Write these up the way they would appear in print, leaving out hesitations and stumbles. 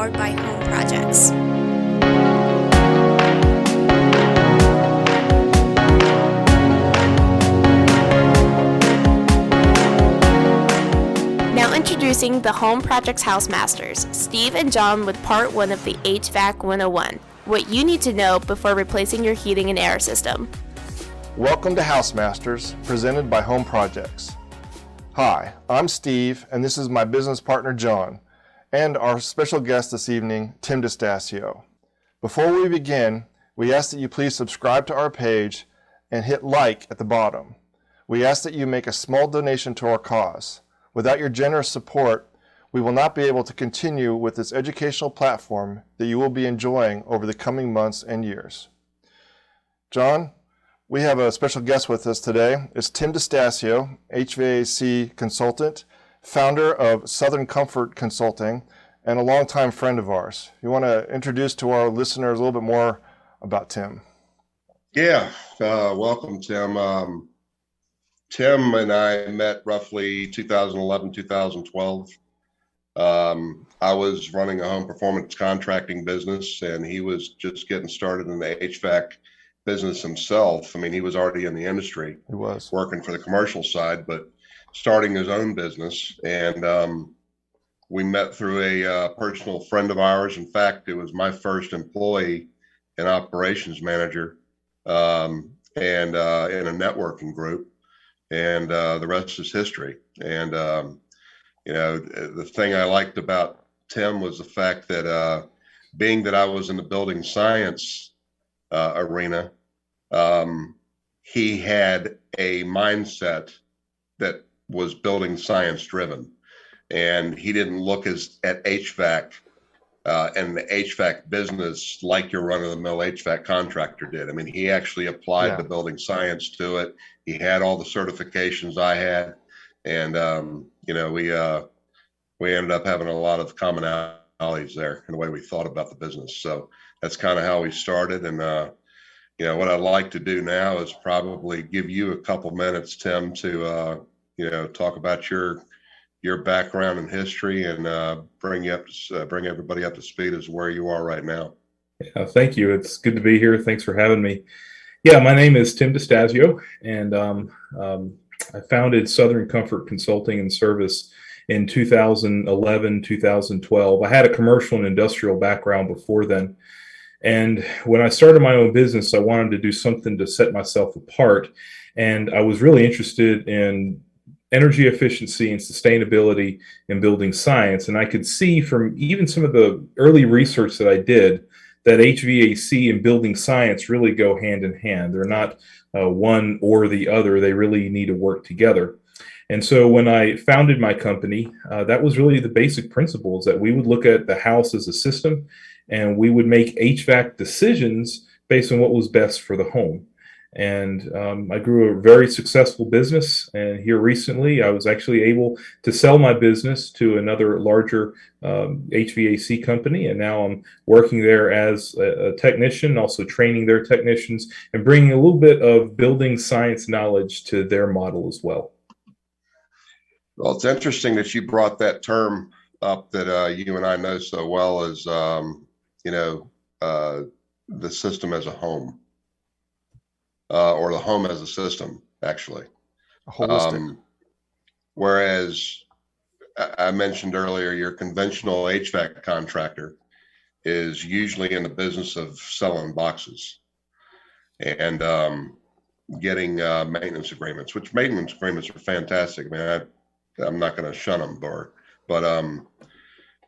powered by Home Projects. Now introducing the Home Projects Housemasters, Steve and John with part 1 of the HVAC 101, what you need to know before replacing your heating and air system. Welcome to Housemasters, presented by Home Projects. Hi, I'm Steve, and this is my business partner John, and our special guest this evening, Tim DeStasio. Before we begin, we ask that you please subscribe to our page and hit like at the bottom. We ask that you make a small donation to our cause. Without your generous support, we will not be able to continue with this educational platform that you will be enjoying over the coming months and years. John, we have a special guest with us today. It's Tim DeStasio, HVAC consultant, founder of Southern Comfort Consulting, and a longtime friend of ours. You want to introduce to our listeners a little bit more about Tim? Yeah, welcome, Tim. Tim and I met roughly 2011, 2012. I was running a home performance contracting business, and he was just getting started in the HVAC business himself. I mean, he was already in the industry. He was working for the commercial side, but starting his own business. And we met through a personal friend of ours. In fact, it was my first employee and operations manager, and in a networking group. And the rest is history. And the thing I liked about Tim was the fact that being that I was in the building science arena, he had a mindset that was building science driven, and he didn't look at HVAC and the HVAC business like your run-of-the-mill HVAC contractor did. I mean, he actually applied the building science to it. He had all the certifications I had, and we ended up having a lot of commonalities there in the way we thought about the business. So that's kind of how we started. And what I'd like to do now is probably give you a couple minutes, Tim, to talk about your background and history, and bring everybody up to speed as where you are right now. Yeah, thank you. It's good to be here. Thanks for having me. Yeah, my name is Tim DeStasio, and I founded Southern Comfort Consulting and Service in 2011, 2012. I had a commercial and industrial background before then. And when I started my own business, I wanted to do something to set myself apart. And I was really interested in energy efficiency and sustainability in building science. And I could see from even some of the early research that I did that HVAC and building science really go hand in hand. They're not one or the other. They really need to work together. And so when I founded my company, that was really the basic principles, that we would look at the house as a system, and we would make HVAC decisions based on what was best for the home. And I grew a very successful business. And here recently, I was actually able to sell my business to another larger HVAC company. And now I'm working there as a technician, also training their technicians and bringing a little bit of building science knowledge to their model as well. Well, it's interesting that you brought that term up that you and I know so well, as the system as a home, or the home as a system, actually. Holistic. Whereas I mentioned earlier, your conventional HVAC contractor is usually in the business of selling boxes and getting maintenance agreements, which maintenance agreements are fantastic. I mean, I'm not going to shun them, but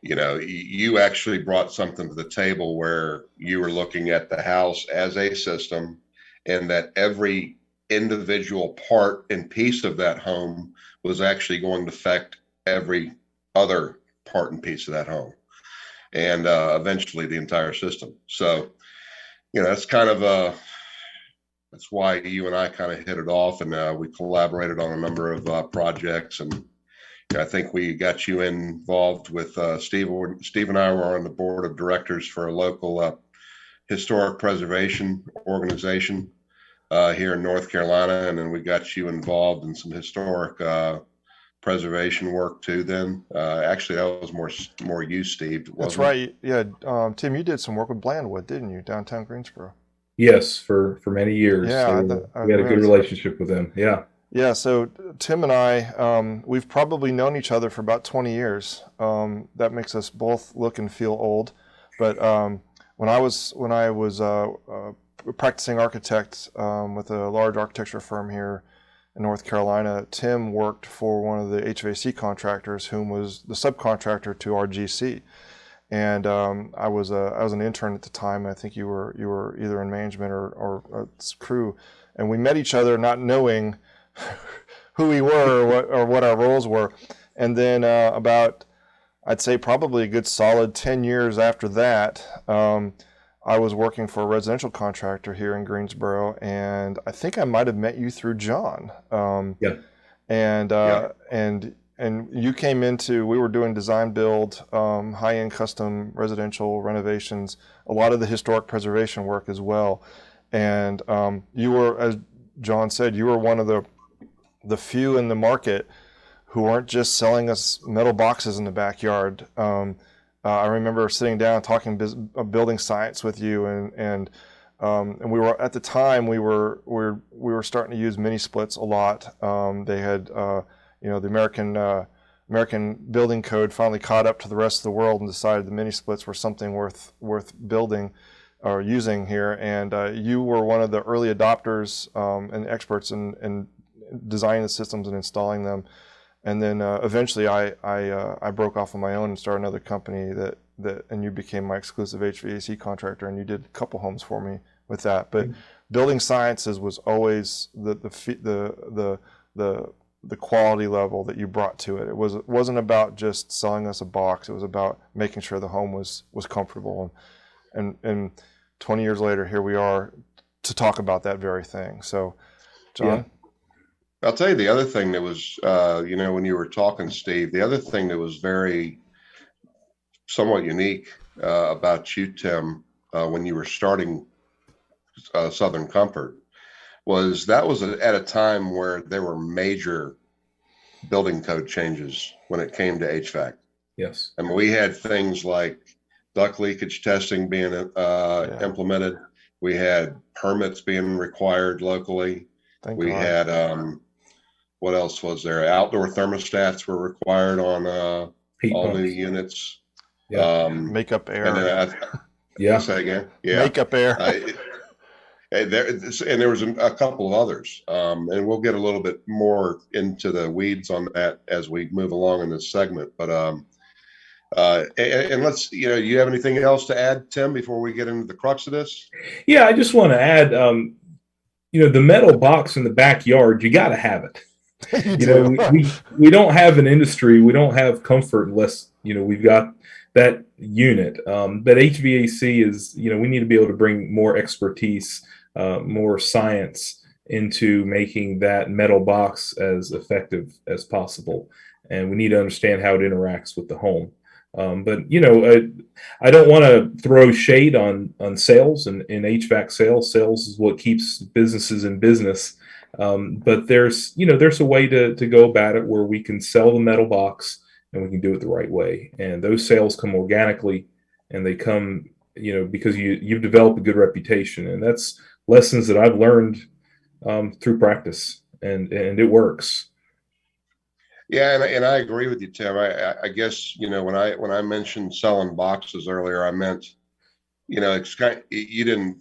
you actually brought something to the table where you were looking at the house as a system, and that every individual part and piece of that home was actually going to affect every other part and piece of that home, and eventually the entire system. So, that's kind of that's why you and I kind of hit it off, and we collaborated on a number of projects. And I think we got you involved with Steve. Steve and I were on the board of directors for a local historic preservation organization here in North Carolina, and then we got you involved in some historic preservation work too then? Actually, that was more you, Steve, That's wasn't it? right. Yeah, Tim, you did some work with Blandwood, didn't you, downtown Greensboro? Yes, for many years. Yeah, I We had a good remember. relationship with them. Yeah. Yeah, so Tim and I, we've probably known each other for about 20 years. That makes us both look and feel old. But when I was a practicing architect with a large architecture firm here in North Carolina, Tim worked for one of the HVAC contractors, whom was the subcontractor to our GC. And I was an intern at the time. I think you were either in management or crew, and we met each other not knowing who we were or what our roles were. And then about, I'd say probably a good solid 10 years after that, I was working for a residential contractor here in Greensboro, and I think I might have met you through John. Yeah. And you came into, we were doing design build, high-end custom residential renovations, a lot of the historic preservation work as well. And you were, as John said, you were one of the few in the market who weren't just selling us metal boxes in the backyard. I remember sitting down talking building science with you, and we were at the time we were starting to use mini splits a lot. They had the American building code finally caught up to the rest of the world and decided the mini splits were something worth building or using here. And you were one of the early adopters and experts in designing the systems and installing them. And then eventually I broke off on my own and started another company and you became my exclusive HVAC contractor, and you did a couple homes for me with that. But building sciences was always the quality level that you brought to it. It wasn't about just selling us a box. It was about making sure the home was comfortable. And 20 years later, here we are to talk about that very thing. So, John? Yeah. I'll tell you the other thing that was, when you were talking, Steve, the other thing that was very somewhat unique about you, Tim, when you were starting Southern Comfort, was at a time where there were major building code changes when it came to HVAC. Yes. I mean, we had things like duct leakage testing being implemented. We had permits being required locally. Thank we God. had, what else was there? Outdoor thermostats were required on Heat all pumps. new units. Yeah. Makeup air. And then Yeah. say again. Yeah. Makeup air. And there was a couple of others, and we'll get a little bit more into the weeds on that as we move along in this segment. But and let's, you have anything else to add, Tim, before we get into the crux of this? Yeah, I just want to add, the metal box in the backyard, you got to have it. We don't have an industry, we don't have comfort unless, we've got that unit. But HVAC is, we need to be able to bring more expertise, more science into making that metal box as effective as possible. And we need to understand how it interacts with the home. But I don't want to throw shade on sales and in HVAC sales. Sales is what keeps businesses in business. But there's a way to go about it where we can sell the metal box and we can do it the right way. And those sales come organically, and they come, because you've developed a good reputation. And that's lessons that I've learned through practice, and it works. Yeah, and I agree with you, Tim. I guess, when I mentioned selling boxes earlier, I meant, it's you didn't.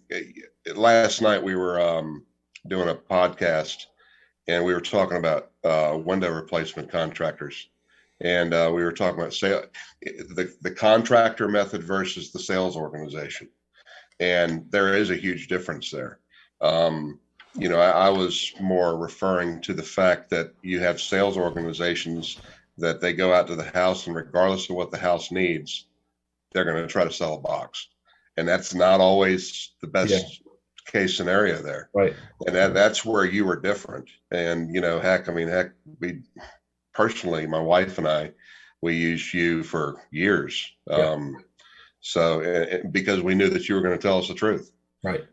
Last night we were doing a podcast, and we were talking about window replacement contractors, and we were talking about the contractor method versus the sales organization, and there is a huge difference there. I was more referring to the fact that you have sales organizations that they go out to the house, and regardless of what the house needs, they're going to try to sell a box. And that's not always the best case scenario there. Right. And that's where you were different. And, heck, we personally, my wife and I, we used you for years. So because we knew that you were going to tell us the truth. Right.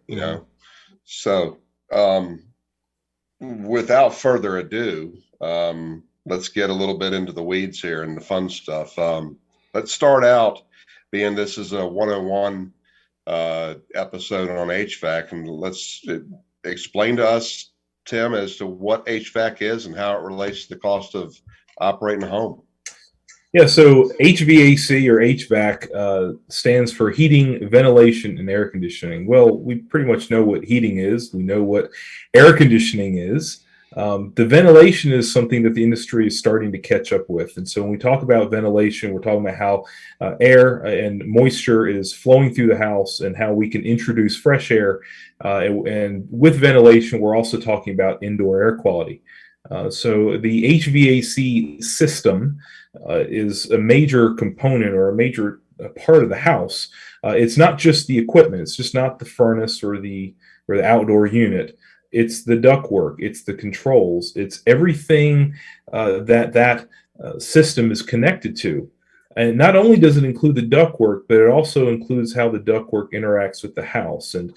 So, without further ado, let's get a little bit into the weeds here and the fun stuff. Let's start out, being this is a 101 episode on HVAC, and let's explain to us, Tim, as to what HVAC is and how it relates to the cost of operating a home. Yeah, so HVAC or HVAC stands for heating, ventilation, and air conditioning. Well, we pretty much know what heating is. We know what air conditioning is. The ventilation is something that the industry is starting to catch up with. And so when we talk about ventilation, we're talking about how air and moisture is flowing through the house and how we can introduce fresh air. And with ventilation, we're also talking about indoor air quality. So the HVAC system is a major component or a major part of the house. It's not just the equipment. It's just not the furnace or the outdoor unit. It's the ductwork. It's the controls. It's everything that system is connected to. And not only does it include the ductwork, but it also includes how the ductwork interacts with the house. And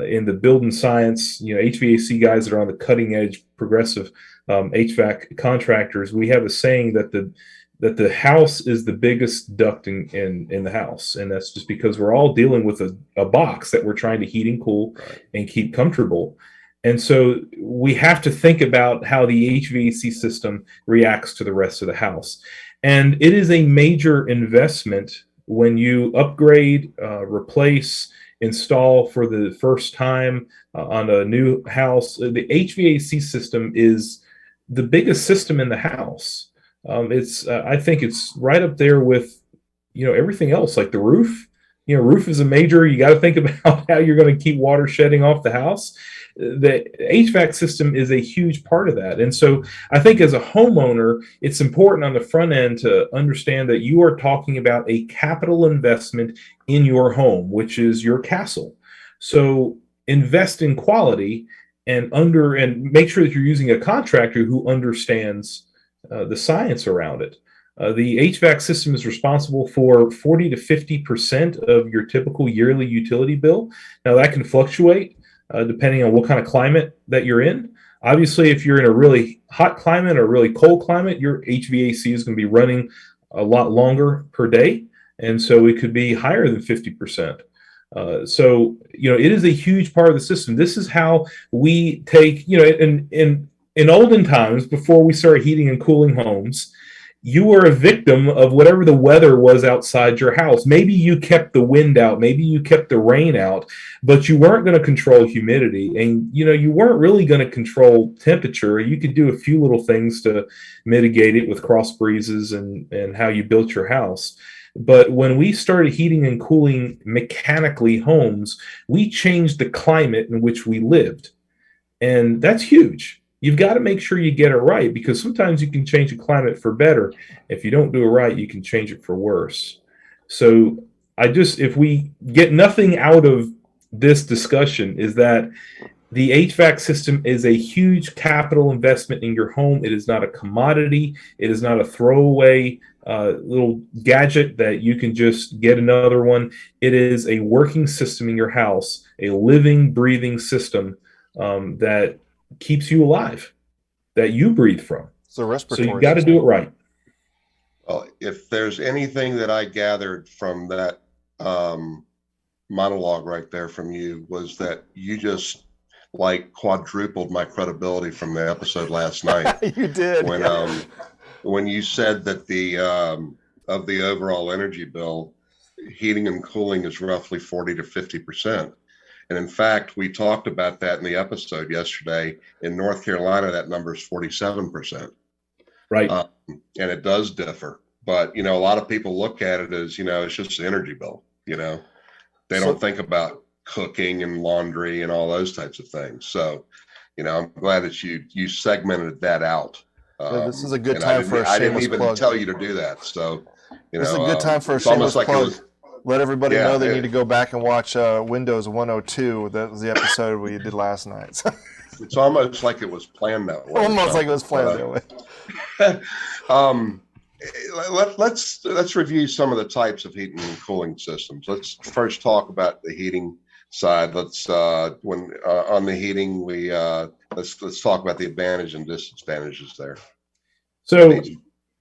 in the building science, HVAC guys that are on the cutting edge, progressive HVAC contractors, we have a saying that the house is the biggest duct in the house. And that's just because we're all dealing with a box that we're trying to heat and cool and keep comfortable. And so we have to think about how the HVAC system reacts to the rest of the house. And it is a major investment when you upgrade, replace, install for the first time on a new house. The HVAC system is the biggest system in the house. I think it's right up there with, everything else, like the roof. Roof is a major. You got to think about how you're going to keep water shedding off the house. The HVAC system is a huge part of that. And so I think as a homeowner, it's important on the front end to understand that you are talking about a capital investment in your home, which is your castle. So invest in quality and make sure that you're using a contractor who understands the science around it. The HVAC system is responsible for 40 to 50% of your typical yearly utility bill. Now that can fluctuate depending on what kind of climate that you're in. Obviously, if you're in a really hot climate or really cold climate, your HVAC is going to be running a lot longer per day. And so it could be higher than 50%. So it is a huge part of the system. This is how we take, in olden times, before we started heating and cooling homes, you were a victim of whatever the weather was outside your house. Maybe you kept the wind out, maybe you kept the rain out, but you weren't going to control humidity, and you weren't really going to control temperature. You could do a few little things to mitigate it with cross breezes and how you built your house. But when we started heating and cooling mechanically homes, we changed the climate in which we lived. And that's huge. You've got to make sure you get it right, because sometimes you can change a climate for better. If you don't do it right, you can change it for worse. So if we get nothing out of this discussion, is that the HVAC system is a huge capital investment in your home. It is not a commodity. It is not a throwaway little gadget that you can just get another one. It is a working system in your house, a living, breathing system that keeps you alive, that you breathe from. So you got to do it right. Well, if there's anything that I gathered from that monologue right there from you, was that you just quadrupled my credibility from the episode last night. You did. When you said that of the overall energy bill, heating and cooling is roughly 40 to 50%. And in fact, we talked about that in the episode yesterday. In North Carolina, that number is 47%. Right. And it does differ. But, a lot of people look at it as, it's just the energy bill. They don't think about cooking and laundry and all those types of things. So, I'm glad that you segmented that out. This is a good time for a shameless plug. I didn't even tell you to do that. So, this is a good time for a shameless plug. Let everybody know they need to go back and watch Windows 102. That was the episode we did last night. It's almost like it was planned that way. Almost like it was planned that way. Let's review some of the types of heating and cooling systems. Let's first talk about the heating side. On the heating, let's talk about the advantage and disadvantages there. So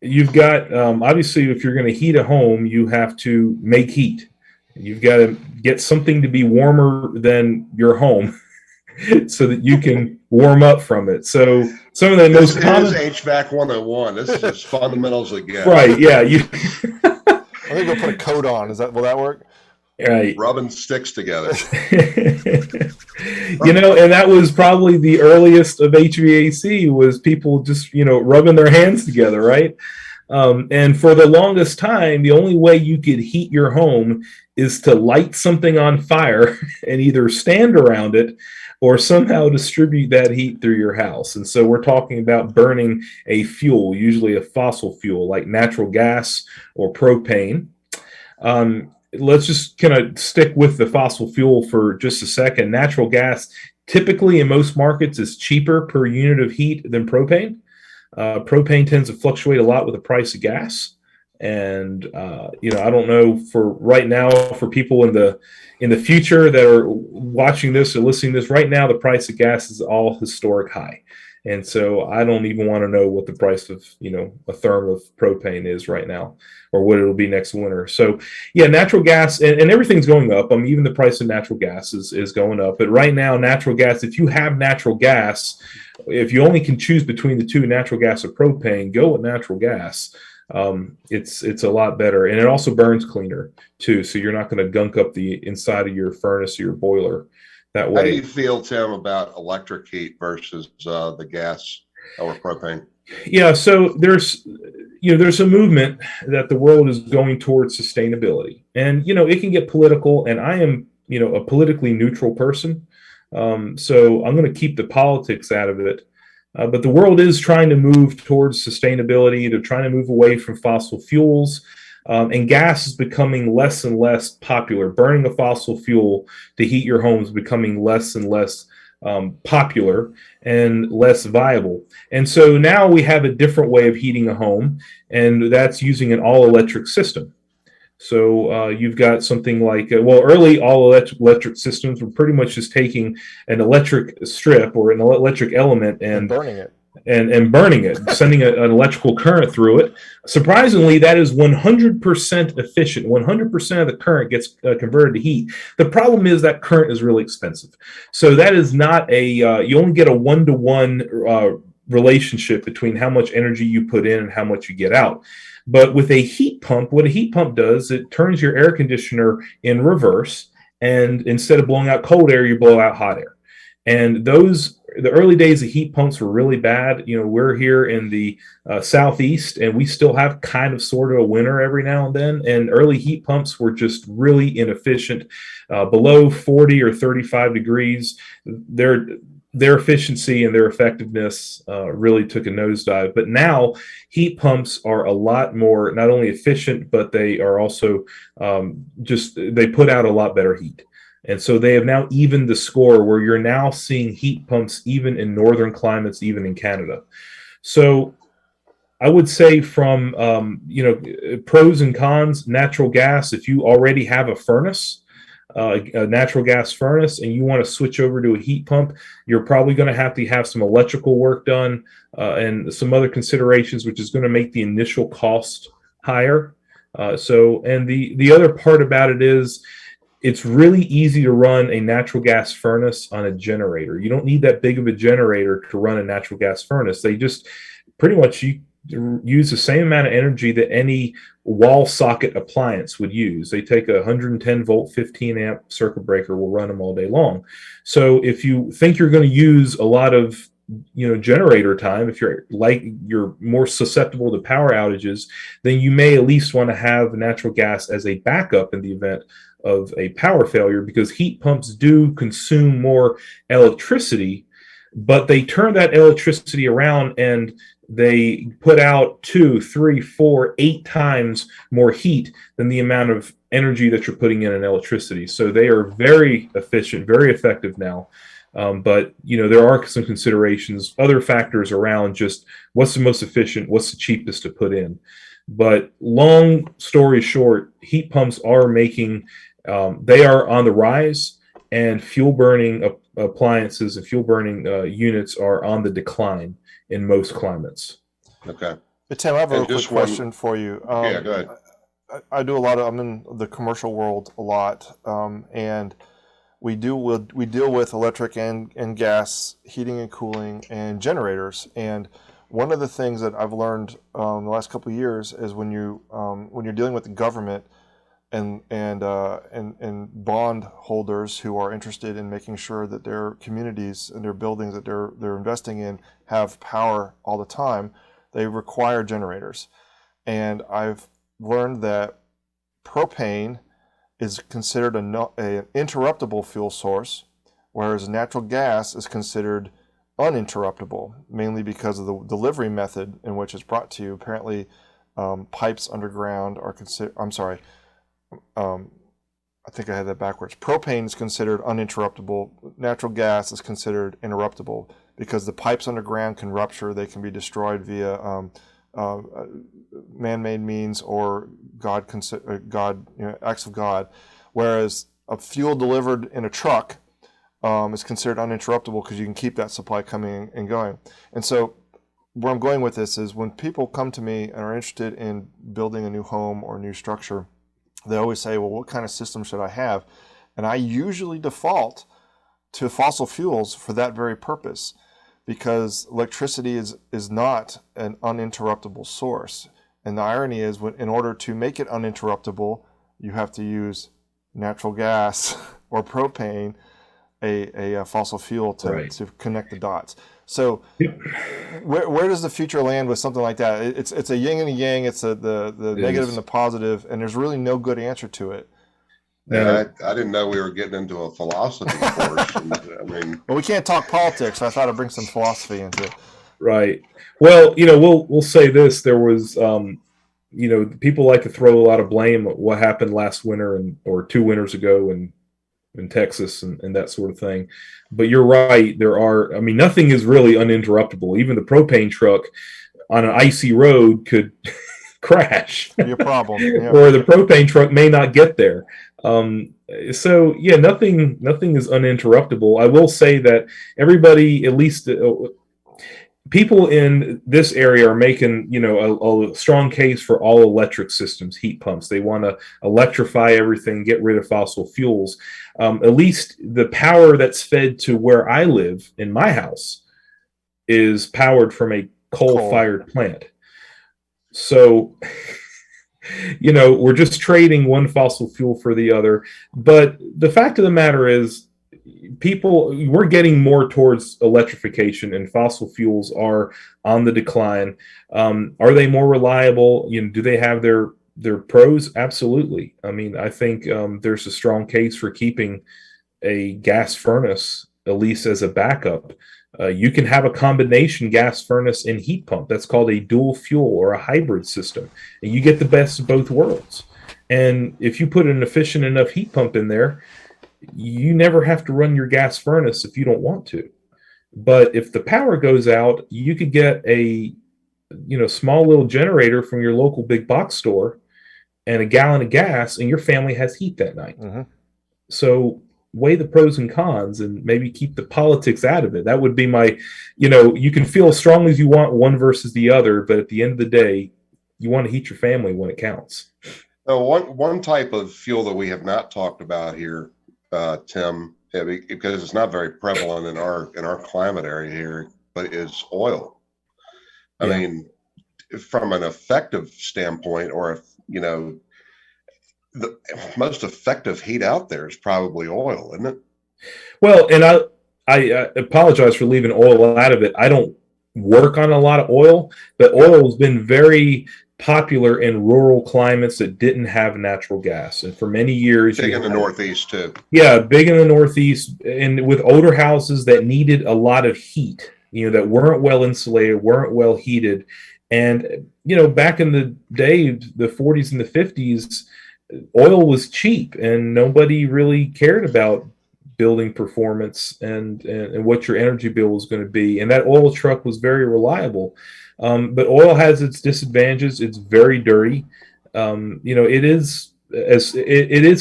you've got, obviously, if you're going to heat a home, you have to make heat. You've got to get something to be warmer than your home so that you can warm up from it. So some of the most common... This is HVAC 101. This is as fundamentals as it gets. Right, yeah. I'm going to go put a coat on. Will that work? Right. Rubbing sticks together. And that was probably the earliest of HVAC, was people just, rubbing their hands together, right? And for the longest time, the only way you could heat your home is to light something on fire and either stand around it or somehow distribute that heat through your house. And so we're talking about burning a fuel, usually a fossil fuel like natural gas or propane. Let's just kind of stick with the fossil fuel for just a second. Natural gas, typically in most markets, is cheaper per unit of heat than propane. Propane tends to fluctuate a lot with the price of gas. And, I don't know for right now, for people in the future that are watching this or listening to this right now, the price of gas is all historic high. And so I don't even want to know what the price of, a therm of propane is right now, or what it'll be next winter. So yeah, natural gas and everything's going up. Even the price of natural gas is going up. But right now, natural gas, if you have natural gas, if you only can choose between the two, natural gas or propane, go with natural gas. It's a lot better, and it also burns cleaner too. So you're not going to gunk up the inside of your furnace or your boiler that way. How do you feel, Tim, about electric heat versus the gas or propane? Yeah, so there's a movement that the world is going towards sustainability, and it can get political, and I am a politically neutral person, so I'm going to keep the politics out of it. But the world is trying to move towards sustainability. They're trying to move away from fossil fuels. And gas is becoming less and less popular. Burning a fossil fuel to heat your home is becoming less and less popular and less viable. And so now we have a different way of heating a home, and that's using an all-electric system. So you've got something like, early all-electric systems were pretty much just taking an electric strip or an electric element and burning it. And burning it, sending an electrical current through it. Surprisingly, that is 100% efficient. 100% of the current gets converted to heat. The problem is that current is really expensive. So that is not you only get a one-to-one relationship between how much energy you put in and how much you get out. But with a heat pump, what a heat pump does, it turns your air conditioner in reverse, and instead of blowing out cold air, you blow out hot air. And the early days of heat pumps were really bad. We're here in the Southeast, and we still have kind of sort of a winter every now and then. And early heat pumps were just really inefficient. Below 40 or 35 degrees, their efficiency and their effectiveness really took a nosedive. But now heat pumps are a lot more, not only efficient, but they are also they put out a lot better heat. And so they have now evened the score, where you're now seeing heat pumps even in northern climates, even in Canada. So I would say from, pros and cons, natural gas, if you already have a furnace, a natural gas furnace, and you want to switch over to a heat pump, you're probably going to have some electrical work done and some other considerations, which is going to make the initial cost higher. And the other part about it is, it's really easy to run a natural gas furnace on a generator. You don't need that big of a generator to run a natural gas furnace. They just pretty much use the same amount of energy that any wall socket appliance would use. They take a 110 volt, 15 amp circuit breaker, will run them all day long. So if you think you're going to use a lot of generator time, if you're more susceptible to power outages, then you may at least want to have natural gas as a backup in the event of a power failure, because heat pumps do consume more electricity, but they turn that electricity around and they put out 2, 3, 4, 8 times more heat than the amount of energy that you're putting in electricity. So they are very efficient, very effective now. But there are some considerations, other factors around just what's the most efficient, what's the cheapest to put in. But long story short, heat pumps are they are on the rise, and fuel burning appliances and fuel burning units are on the decline in most climates. Okay. Hey, Tim, I have a And real quick just one, question for you. yeah, go ahead. I do a lot of, I'm in the commercial world a lot, and we deal with electric and gas heating and cooling and generators. And one of the things that I've learned the last couple of years is when you're dealing with the government and bond holders who are interested in making sure that their communities and their buildings that they're investing in have power all the time, they require generators. And I've learned that propane is considered an interruptible fuel source, whereas natural gas is considered uninterruptible, mainly because of the delivery method in which it's brought to you. Apparently, pipes underground are considered. I'm sorry. I think I had that backwards. Propane is considered uninterruptible. Natural gas is considered interruptible because the pipes underground can rupture. They can be destroyed via man-made means or acts of God. Whereas a fuel delivered in a truck is considered uninterruptible because you can keep that supply coming and going. And so where I'm going with this is when people come to me and are interested in building a new home or a new structure, they always say, well, what kind of system should I have? And I usually default to fossil fuels for that very purpose, because electricity is not an uninterruptible source. And the irony is, in order to make it uninterruptible, you have to use natural gas or propane, a fossil fuel to connect the dots. So where does the future land with something like that? It's a yin and a yang. It's the negative and the positive, and there's really no good answer to it. Yeah, I didn't know we were getting into a philosophy course. I mean, well, we can't talk politics, so I thought I'd bring some philosophy into it. Right. Well, we'll say this. There was, people like to throw a lot of blame at what happened last winter or 2 winters ago in Texas and that sort of thing. But you're right. Nothing is really uninterruptible. Even the propane truck on an icy road could crash. Be a problem. Yeah. Or the propane truck may not get there. Nothing is uninterruptible. I will say that everybody, at least people in this area, are making a strong case for all electric systems, heat pumps. They want to electrify everything, get rid of fossil fuels. At least the power that's fed to where I live in my house is powered from a coal-fired plant. So, we're just trading one fossil fuel for the other. But the fact of the matter is, we're getting more towards electrification, and fossil fuels are on the decline. Are they more reliable? Do they have their pros? Absolutely. I think there's a strong case for keeping a gas furnace, at least as a backup. You can have a combination gas furnace and heat pump. That's called a dual fuel or a hybrid system. And you get the best of both worlds. And if you put an efficient enough heat pump in there, you never have to run your gas furnace if you don't want to. But if the power goes out, you could get a small little generator from your local big box store and a gallon of gas, and your family has heat that night. Mm-hmm. So weigh the pros and cons and maybe keep the politics out of it. That would be my, you can feel as strongly as you want one versus the other, but at the end of the day, you want to heat your family when it counts. One type of fuel that we have not talked about here, Tim, because it's not very prevalent in our climate area here, but is oil. I mean, from an effective standpoint, or the most effective heat out there is probably oil, isn't it? Well, and I apologize for leaving oil out of it. I don't work on a lot of oil, but oil has been very popular in rural climates that didn't have natural gas. And for many years... Big in the Northeast, too. Yeah, big in the Northeast, and with older houses that needed a lot of heat, that weren't well insulated, weren't well heated. And, back in the day, the 40s and the 50s, oil was cheap and nobody really cared about building performance and what your energy bill was going to be. And that oil truck was very reliable. But oil has its disadvantages. It's very dirty. It is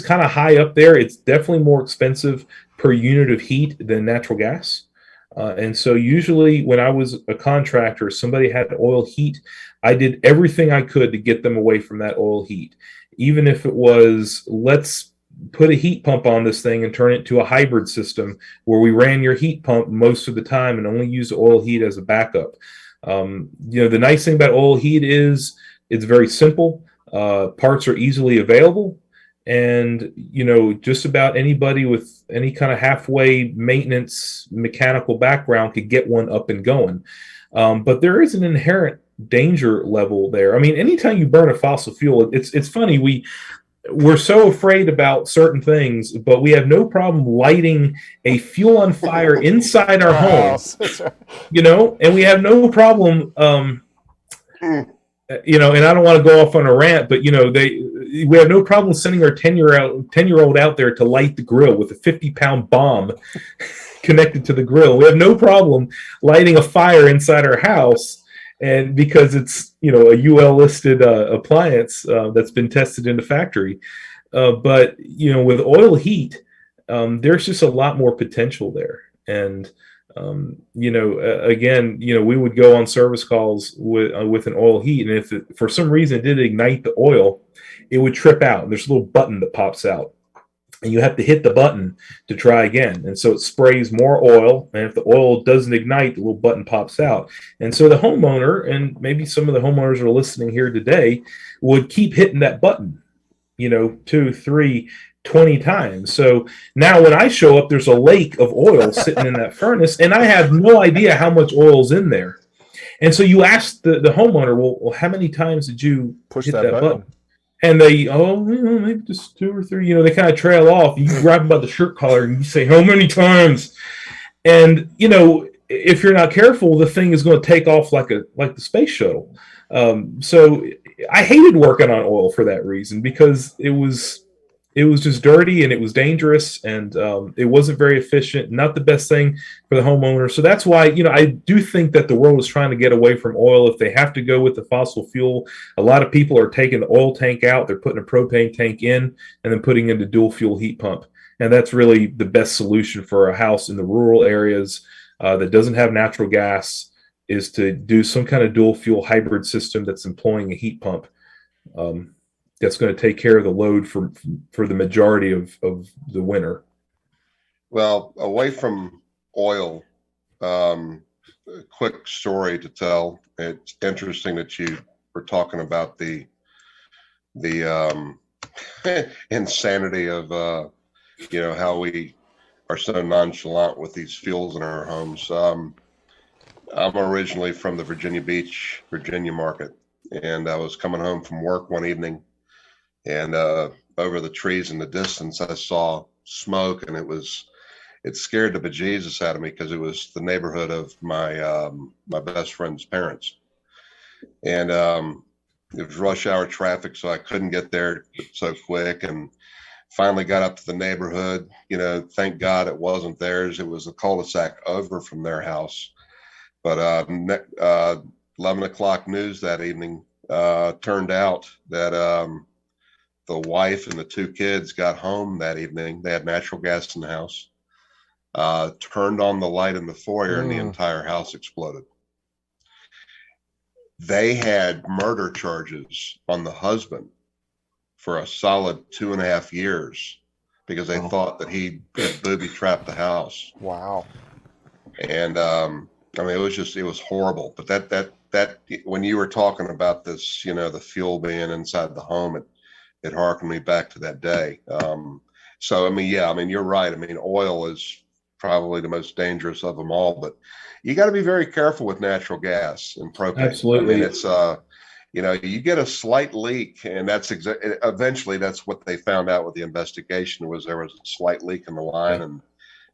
kind of high up there. It's definitely more expensive per unit of heat than natural gas. And so usually when I was a contractor, somebody had oil heat, I did everything I could to get them away from that oil heat. Even if it was, let's put a heat pump on this thing and turn it to a hybrid system where we ran your heat pump most of the time and only use oil heat as a backup. The nice thing about oil heat is it's very simple. Parts are easily available. And, just about anybody with any kind of halfway maintenance mechanical background could get one up and going. But there is an inherent danger level there. I mean, anytime you burn a fossil fuel, it's funny. We're so afraid about certain things, but we have no problem lighting a fuel on fire inside our home, and we have no problem, and I don't want to go off on a rant, but we have no problem sending our 10-year-old out there to light the grill with a 50-pound bomb connected to the grill. We have no problem lighting a fire inside our house. And because it's, a UL listed appliance that's been tested in the factory. But, with oil heat, there's just a lot more potential there. And, again, we would go on service calls with an oil heat. And if for some reason it did ignite the oil, it would trip out. And there's a little button that pops out. And you have to hit the button to try again. And so it sprays more oil. And if the oil doesn't ignite, the little button pops out. And so the homeowner, and maybe some of the homeowners are listening here today, would keep hitting that button, 2, 3, 20 times. So now when I show up, there's a lake of oil sitting in that furnace, and I have no idea how much oil's in there. And so you ask the homeowner, well, how many times did you push hit that button? And they, maybe just 2 or 3, they kind of trail off. You grab them by the shirt collar and you say, how many times? And, if you're not careful, the thing is going to take off like the space shuttle. So I hated working on oil for that reason, because it was just dirty and it was dangerous, and it wasn't very efficient, not the best thing for the homeowner. So that's why, I do think that the world is trying to get away from oil. If they have to go with the fossil fuel, a lot of people are taking the oil tank out, they're putting a propane tank in, and then putting in the dual fuel heat pump. And that's really the best solution for a house in the rural areas that doesn't have natural gas, is to do some kind of dual fuel hybrid system that's employing a heat pump. That's going to take care of the load for the majority of the winter. Well, away from oil, a quick story to tell. It's interesting that you were talking about the insanity of how we are so nonchalant with these fuels in our homes. I'm originally from the Virginia Beach, Virginia market, and I was coming home from work one evening, and over the trees in the distance, I saw smoke, and it scared the bejesus out of me, because it was the neighborhood of my best friend's parents. And it was rush hour traffic, so I couldn't get there so quick, and finally got up to the neighborhood. Thank God it wasn't theirs. It was a cul-de-sac over from their house. But 11 o'clock news that evening turned out that the wife and the 2 kids got home that evening. They had natural gas in the house, turned on the light in the foyer, and the entire house exploded. They had murder charges on the husband for a solid 2.5 years, because they thought that he had booby trapped the house. Wow. And it was horrible. But that when you were talking about this, the fuel being inside the home, it harkened me back to that day. You're right. Oil is probably the most dangerous of them all, but you got to be very careful with natural gas and propane. Absolutely. It's you get a slight leak, and eventually that's what they found out with the investigation, was there was a slight leak in the line,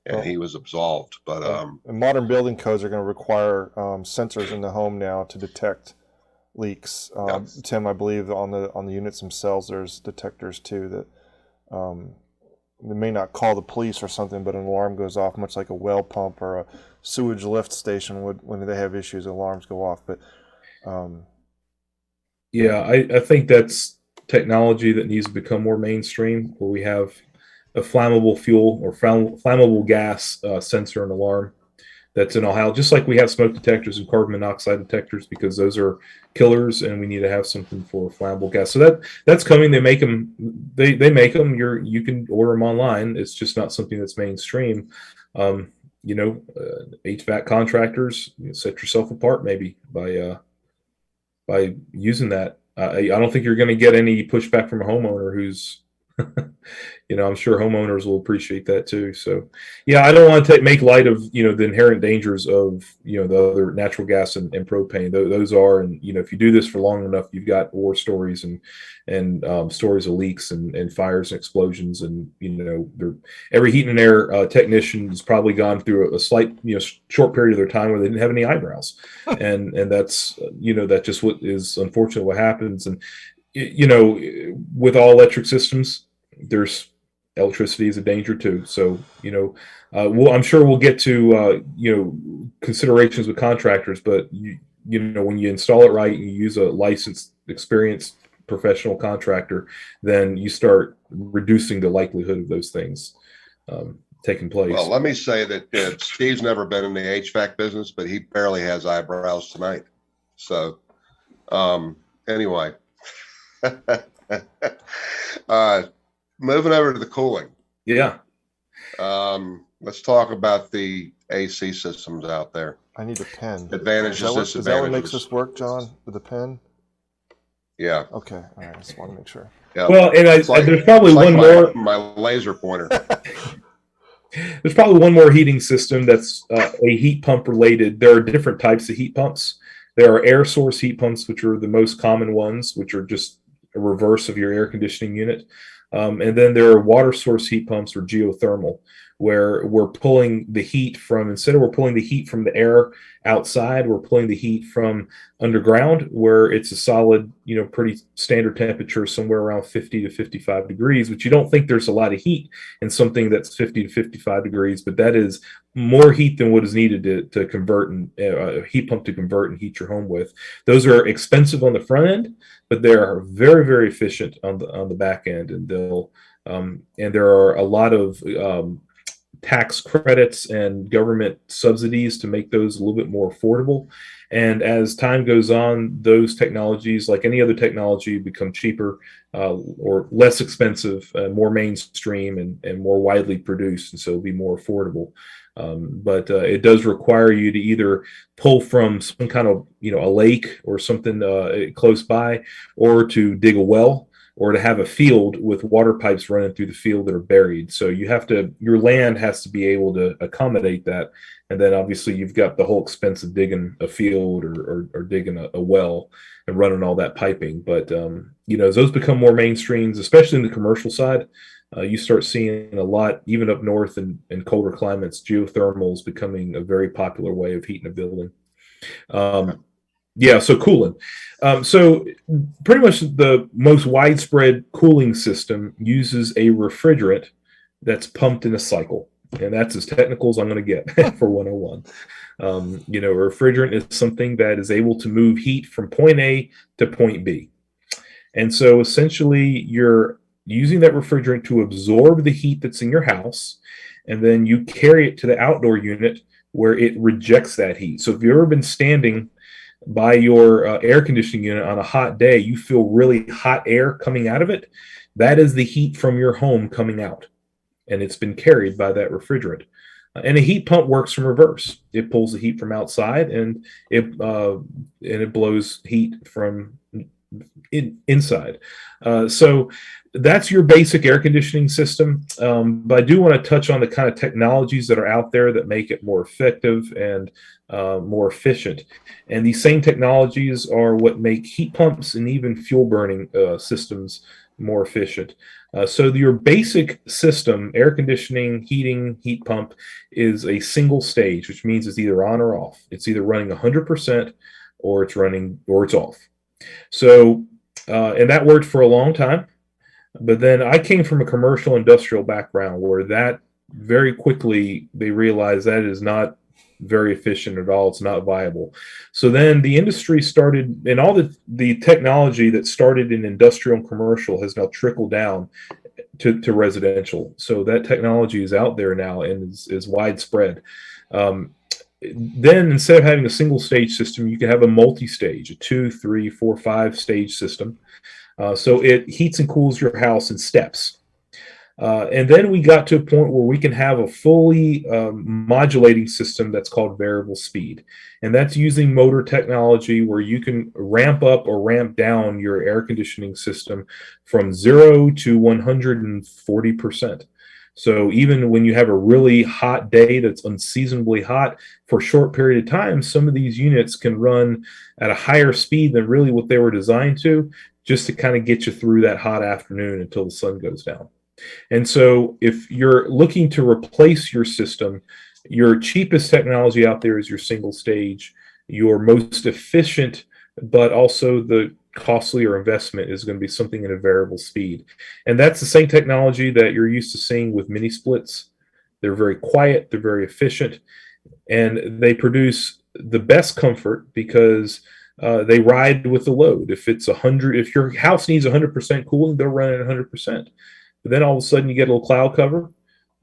and he was absolved. But modern building codes are going to require sensors in the home now to detect leaks. Yes. Tim, I believe on the units themselves, there's detectors too that they may not call the police or something, but an alarm goes off, much like a well pump or a sewage lift station would. When they have issues, alarms go off. But I think that's technology that needs to become more mainstream, where we have a flammable fuel or flammable gas sensor and alarm that's in all houses, just like we have smoke detectors and carbon monoxide detectors, because those are killers, and we need to have something for flammable gas. So that's coming. They make them. They make them. You can order them online. It's just not something that's mainstream. HVAC contractors, set yourself apart maybe by using that. I don't think you're going to get any pushback from a homeowner who's I'm sure homeowners will appreciate that too. So, yeah, I don't want to make light of the inherent dangers of the other natural gas and propane. Those are, and if you do this for long enough, you've got war stories and stories of leaks and fires and explosions, and every heat and air technician has probably gone through a slight short period of their time where they didn't have any eyebrows, and that's that's just what is unfortunately what happens. And with all electric systems, there's electricity is a danger too. So, I'm sure we'll get to, considerations with contractors, but when you install it right and you use a licensed, experienced professional contractor, then you start reducing the likelihood of those things taking place. Well, let me say that Steve's never been in the HVAC business, but he barely has eyebrows tonight. So, anyway. Moving over to the cooling. Yeah. Let's talk about the AC systems out there. I need a pen. Advantages, disadvantages. Is that what makes this work, John, with a pen? Yeah. Okay. All right. I just want to make sure. Yeah. Well, and there's probably one more. My laser pointer. There's probably one more heating system that's a heat pump related. There are different types of heat pumps. There are air source heat pumps, which are the most common ones, which are just a reverse of your air conditioning unit. And then there are water source heat pumps, or geothermal, where we're pulling the heat from, instead of we're pulling the heat from the air outside, we're pulling the heat from underground, where it's a solid, pretty standard temperature, somewhere around 50 to 55 degrees, which you don't think there's a lot of heat in something that's 50 to 55 degrees, but that is more heat than what is needed to convert and a heat pump to convert and heat your home with. Those are expensive on the front end, but they are very, very efficient on the back end, and there are a lot of tax credits and government subsidies to make those a little bit more affordable. And as time goes on, those technologies, like any other technology, become cheaper or less expensive, more mainstream, and more widely produced, and so it'll be more affordable. But it does require you to either pull from some kind of a lake or something close by, or to dig a well, or to have a field with water pipes running through the field that are buried. So your land has to be able to accommodate that. And then obviously you've got the whole expense of digging a field or digging a well and running all that piping. But, as those become more mainstreams, especially in the commercial side, you start seeing a lot, even up north in colder climates, geothermal is becoming a very popular way of heating a building. So cooling. So pretty much the most widespread cooling system uses a refrigerant that's pumped in a cycle. And that's as technical as I'm going to get for 101. A refrigerant is something that is able to move heat from point A to point B. And so essentially you're using that refrigerant to absorb the heat that's in your house, and then you carry it to the outdoor unit where it rejects that heat. So if you've ever been standing by your air conditioning unit on a hot day, you feel really hot air coming out of it. That is the heat from your home coming out, and it's been carried by that refrigerant. And a heat pump works from reverse. It pulls the heat from outside, and it blows heat from inside. So that's your basic air conditioning system. But I do want to touch on the kind of technologies that are out there that make it more effective and more efficient. And these same technologies are what make heat pumps and even fuel burning systems more efficient. So your basic system, air conditioning, heating, heat pump, is a single stage, which means it's either on or off. It's either running 100% or it's off. So, and that worked for a long time. But then I came from a commercial industrial background where that very quickly they realized that is not very efficient at all. It's not viable. So then the industry started, and all the technology that started in industrial and commercial has now trickled down to residential. So that technology is out there now and is widespread. then instead of having a single stage system, you can have a multi-stage, a 2, 3, 4, 5 stage system. So it heats and cools your house in steps. And then we got to a point where we can have a fully modulating system that's called variable speed. And that's using motor technology where you can ramp up or ramp down your air conditioning system from 0 to 140%. So even when you have a really hot day that's unseasonably hot for a short period of time, some of these units can run at a higher speed than really what they were designed to, just to kind of get you through that hot afternoon until the sun goes down. And so if you're looking to replace your system, your cheapest technology out there is your single stage. Your most efficient, but also the costlier investment is going to be something in a variable speed. And that's the same technology that you're used to seeing with mini splits. They're very quiet, they're very efficient, and they produce the best comfort because they ride with the load. If it's 100, if your house needs 100% cooling, they'll run at 100%. But then all of a sudden you get a little cloud cover,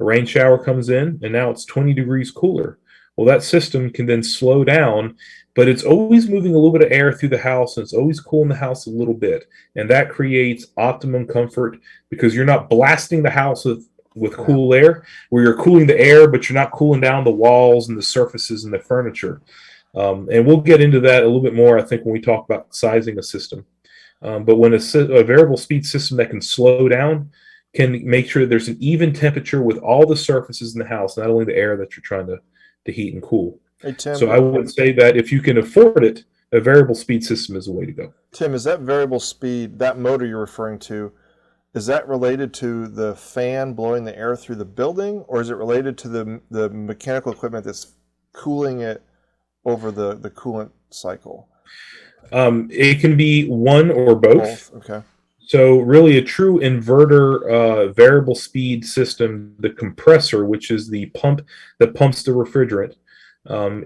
a rain shower comes in, and now it's 20 degrees cooler. Well, that system can then slow down, but it's always moving a little bit of air through the house, and it's always cooling the house a little bit. And that creates optimum comfort because you're not blasting the house with cool air, where you're cooling the air, but you're not cooling down the walls and the surfaces and the furniture. And we'll get into that a little bit more, I think, when we talk about sizing a system. But when a variable speed system that can slow down can make sure there's an even temperature with all the surfaces in the house, not only the air that you're trying to heat and cool. Hey, Tim, so I would say that if you can afford it, a variable speed system is the way to go. Tim, is that variable speed, that motor you're referring to, is that related to the fan blowing the air through the building, or is it related to the mechanical equipment that's cooling it over the coolant cycle? It can be one or both. Okay. So really a true inverter variable speed system, the compressor, which is the pump that pumps the refrigerant,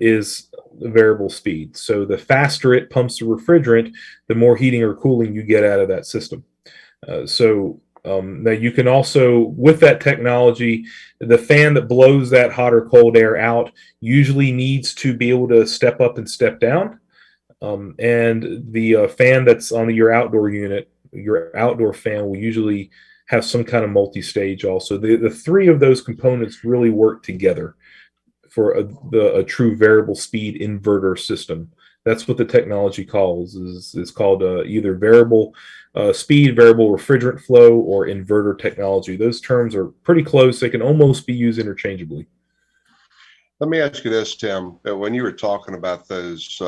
is variable speed. So the faster it pumps the refrigerant, the more heating or cooling you get out of that system. Now you can also, with that technology, the fan that blows that hot or cold air out usually needs to be able to step up and step down. And the fan that's on your outdoor unit, your outdoor fan, will usually have some kind of multi-stage also. The three of those components really work together for a true variable speed inverter system. That's what the technology calls, is called either variable speed, variable refrigerant flow, or inverter technology. Those terms are pretty close. They can almost be used interchangeably. Let me ask you this, Tim. When you were talking about those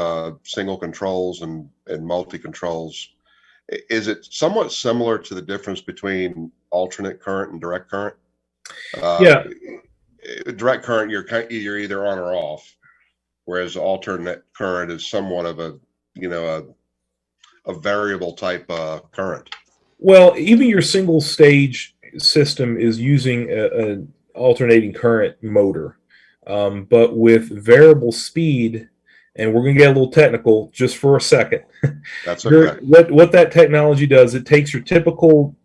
single controls and multi-controls, is it somewhat similar to the difference between alternate current and direct current? Yeah. Direct current, you're either on or off, whereas alternate current is somewhat of a variable type current. Well, even your single stage system is using an alternating current motor, but with variable speed. And we're going to get a little technical just for a second. That's okay. What that technology does, it takes your typical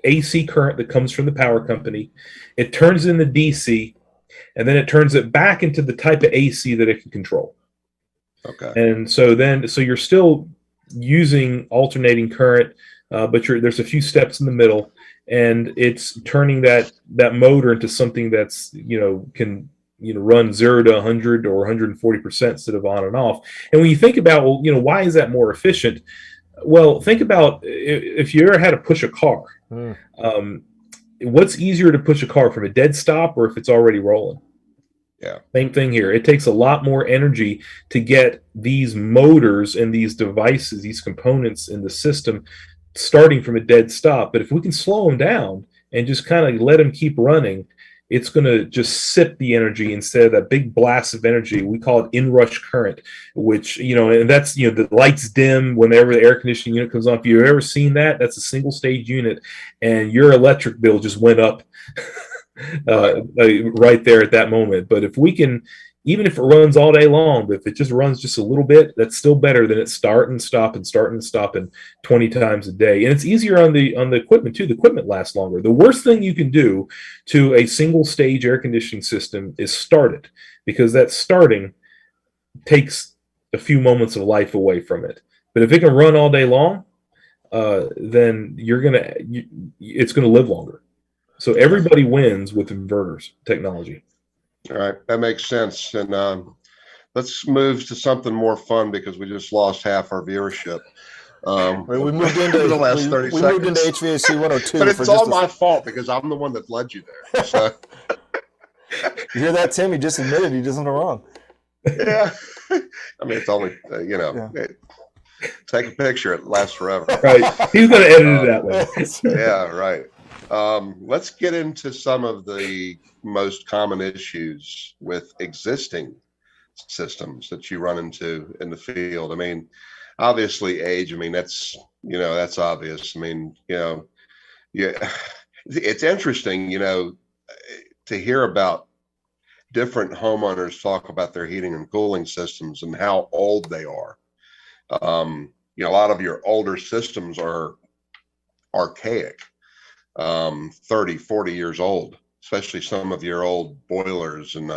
AC current that comes from the power company, it turns into DC, and then it turns it back into the type of AC that it can control. Okay. And so you're still using alternating current, but there's a few steps in the middle, and it's turning that motor into something that's can run 0 to 100 or 140% instead of on and off. And when you think about, why is that more efficient? Well, think about if you ever had to push a car. What's easier to push a car, from a dead stop or if it's already rolling? Yeah. Same thing here. It takes a lot more energy to get these motors and these devices, these components in the system starting from a dead stop. But if we can slow them down and just kind of let them keep running, it's going to just sip the energy instead of that big blast of energy. We call it inrush current, which, and that's, the lights dim whenever the air conditioning unit comes on. If you've ever seen that, that's a single stage unit, and your electric bill just went up right there at that moment. But if we can, even if it runs all day long, if it just runs just a little bit, that's still better than it starting and stopping 20 times a day. And it's easier on the equipment too. The equipment lasts longer. The worst thing you can do to a single stage air conditioning system is start it, because that starting takes a few moments of life away from it. But if it can run all day long, then it's gonna live longer. So everybody wins with inverters technology. All right, that makes sense. And let's move to something more fun because we just lost half our viewership. We moved into the last 30 we seconds. moved into HVAC 102. But it's all my fault because I'm the one that led you there. So. You hear that, Tim? He just admitted he doesn't know wrong. Yeah. I mean, it's only, take a picture. It lasts forever. Right. He's going to edit it that way. Yeah, right. Let's get into some of the most common issues with existing systems that you run into in the field. I mean, obviously age. I mean, that's obvious. I mean, it's interesting, to hear about different homeowners talk about their heating and cooling systems and how old they are. A lot of your older systems are archaic, 30, 40 years old, especially some of your old boilers and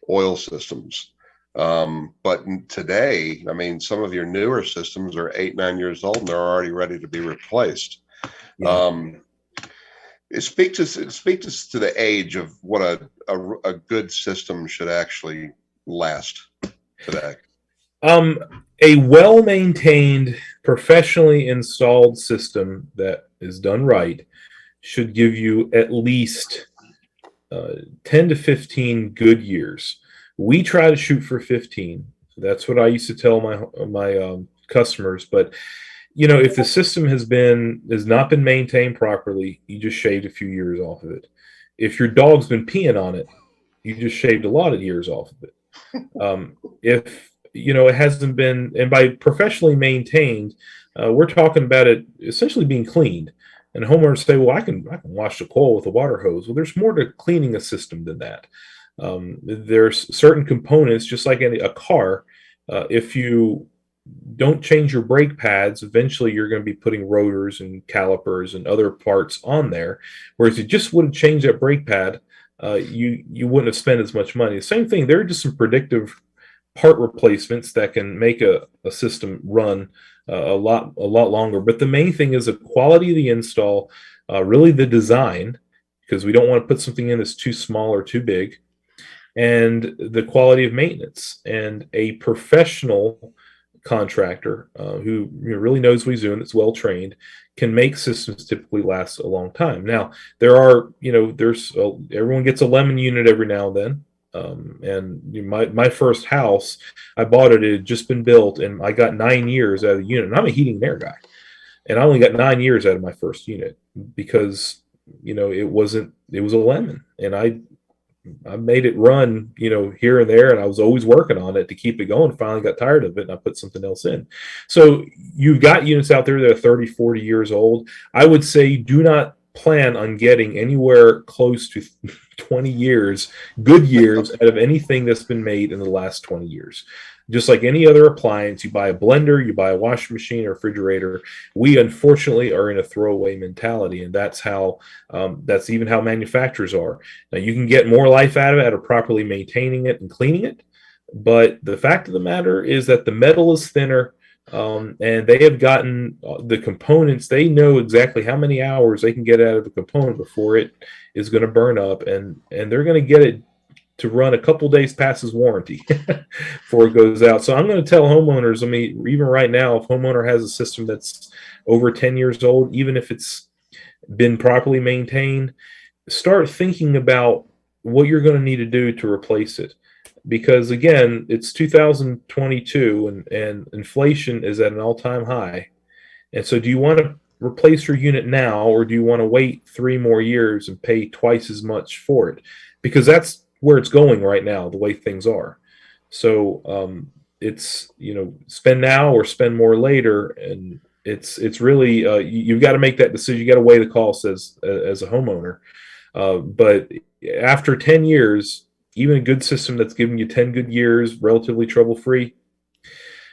oil systems. But today, I mean, some of your newer systems are 8, 9 years old and they're already ready to be replaced. Yeah. Speak to the age of what a good system should actually last today. A well-maintained, professionally installed system that is done right should give you at least 10 to 15 good years. We try to shoot for 15. That's what I used to tell my customers. But if the system has not been maintained properly, you just shaved a few years off of it. If your dog's been peeing on it, you just shaved a lot of years off of it. If it hasn't been, and by professionally maintained, we're talking about it essentially being cleaned. And homeowners say, well, I can wash the coil with a water hose. Well, there's more to cleaning a system than that. There's certain components, just like a car. If you don't change your brake pads, eventually you're going to be putting rotors and calipers and other parts on there. Whereas if you just would have changed that brake pad, you wouldn't have spent as much money. The same thing, there are just some predictive part replacements that can make a system run a lot longer. But the main thing is the quality of the install, really the design, because we don't want to put something in that's too small or too big, and the quality of maintenance. And a professional contractor who really knows what he's doing, that's well trained, can make systems typically last a long time. Now there are, everyone gets a lemon unit every now and then. And my first house, I bought it had just been built, and I got 9 years out of the unit. And I'm a heating and air guy, and I only got 9 years out of my first unit because it was a lemon, and I made it run here and there, and I was always working on it to keep it going. Finally got tired of it, and I put something else in. So you've got units out there that are 30, 40 years old. I would say do not plan on getting anywhere close to 20 years, good years, out of anything that's been made in the last 20 years. Just like any other appliance, you buy a blender, you buy a washing machine or refrigerator. We unfortunately are in a throwaway mentality, and that's even how manufacturers are. Now you can get more life out of it out of properly maintaining it and cleaning it, but the fact of the matter is that the metal is thinner. And they have gotten the components. They know exactly how many hours they can get out of a component before it is going to burn up, and they're going to get it to run a couple days past his warranty before it goes out. So I'm going to tell homeowners, I mean, even right now, if homeowner has a system that's over 10 years old, even if it's been properly maintained, start thinking about what you're going to need to do to replace it. Because again, it's 2022 and inflation is at an all-time high. And so do you want to replace your unit now, or do you want to wait 3 more years and pay twice as much for it? Because that's where it's going right now, the way things are. So it's, spend now or spend more later. And it's really, you've got to make that decision. You got to weigh the costs as a homeowner. But after 10 years, even a good system that's giving you 10 good years, relatively trouble-free,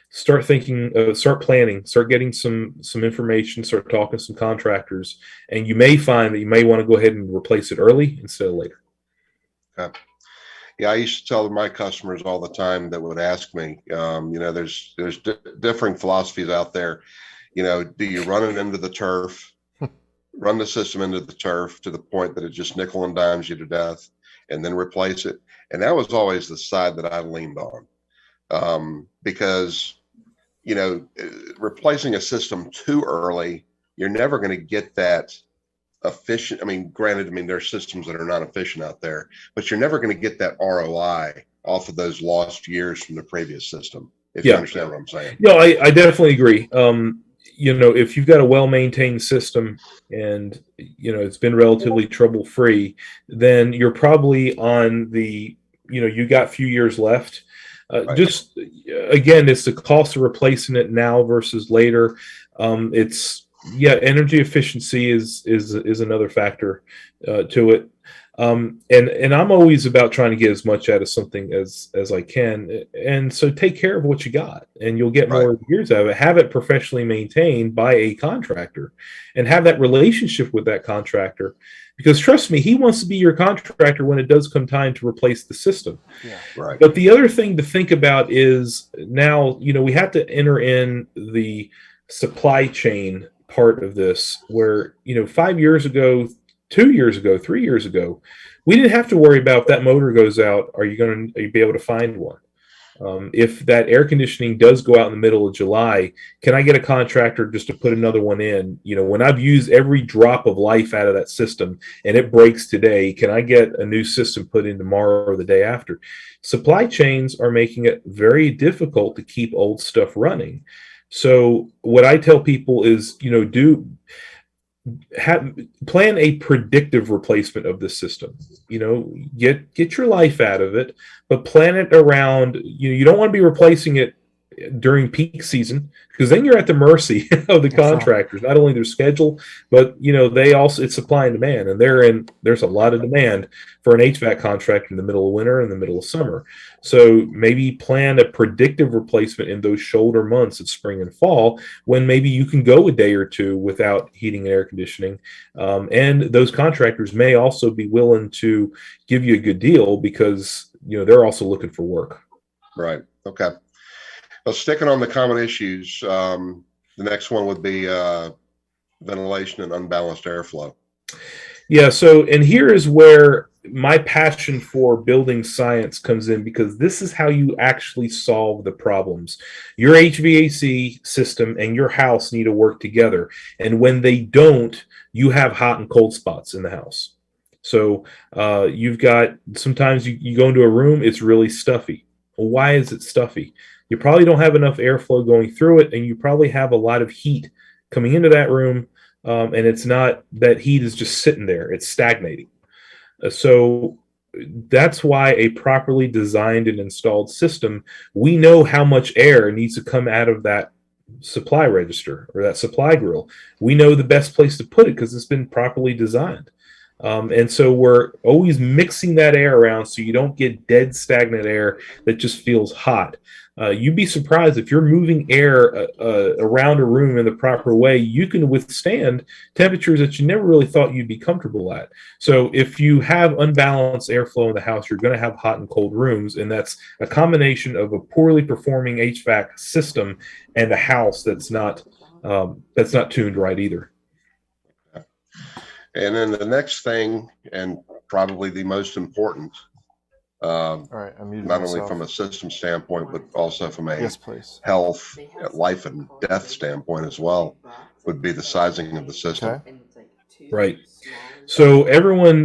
start thinking, start planning, start getting some information, start talking to some contractors, and you may find that you may want to go ahead and replace it early instead of later. Okay. Yeah, I used to tell my customers all the time that would ask me, there's differing philosophies out there. Do you run it into the turf, run the system into the turf to the point that it just nickel and dimes you to death, and then replace it? And that was always the side that I leaned on, because replacing a system too early, you're never going to get that efficient. I mean, granted, there's systems that are not efficient out there, but you're never going to get that ROI off of those lost years from the previous system, if you understand what I'm saying. No, I definitely agree. If you've got a well-maintained system and, it's been relatively trouble-free, then you're probably on you got a few years left. Right. Just, again, it's the cost of replacing it now versus later. Energy efficiency is another factor to it. And I'm always about trying to get as much out of something as I can. And so take care of what you got, and you'll get more years out of it. Have it professionally maintained by a contractor, and have that relationship with that contractor, because trust me, he wants to be your contractor when it does come time to replace the system. Yeah. Right. But the other thing to think about is now, we have to enter in the supply chain part of this, where 5 years ago, 2 years ago, 3 years ago, we didn't have to worry about if that motor goes out, are you be able to find one? If that air conditioning does go out in the middle of July, can I get a contractor just to put another one in? When I've used every drop of life out of that system and it breaks today, can I get a new system put in tomorrow or the day after? Supply chains are making it very difficult to keep old stuff running. So what I tell people is, plan a predictive replacement of the system. Get your life out of it, but plan it around. You don't want to be replacing it during peak season, because then you're at the mercy of the contractors, not only their schedule, but they also, it's supply and demand, and there's a lot of demand for an HVAC contractor in the middle of winter and the middle of summer. So maybe plan a predictive replacement in those shoulder months of spring and fall, when maybe you can go a day or two without heating and air conditioning, and those contractors may also be willing to give you a good deal, because they're also looking for work. Right. Okay. Well, sticking on the common issues, the next one would be ventilation and unbalanced airflow. Yeah. So, and here is where my passion for building science comes in, because this is how you actually solve the problems. Your HVAC system and your house need to work together. And when they don't, you have hot and cold spots in the house. So you've got, sometimes you go into a room, it's really stuffy. Well, why is it stuffy? You probably don't have enough airflow going through it, and you probably have a lot of heat coming into that room, and it's not, that heat is just sitting there, it's stagnating. So that's why a properly designed and installed system, we know how much air needs to come out of that supply register or that supply grill. We know the best place to put it because it's been properly designed. And so we're always mixing that air around so you don't get dead stagnant air that just feels hot. You'd be surprised, if you're moving air around a room in the proper way, you can withstand temperatures that you never really thought you'd be comfortable at. So if you have unbalanced airflow in the house, you're going to have hot and cold rooms, and that's a combination of a poorly performing HVAC system and a house that's not tuned right either. And then the next thing, and probably the most important, All right, I'm not only from a system standpoint, but also from a please. health, life and death standpoint as well, would be the sizing of the system. Okay. Right. So everyone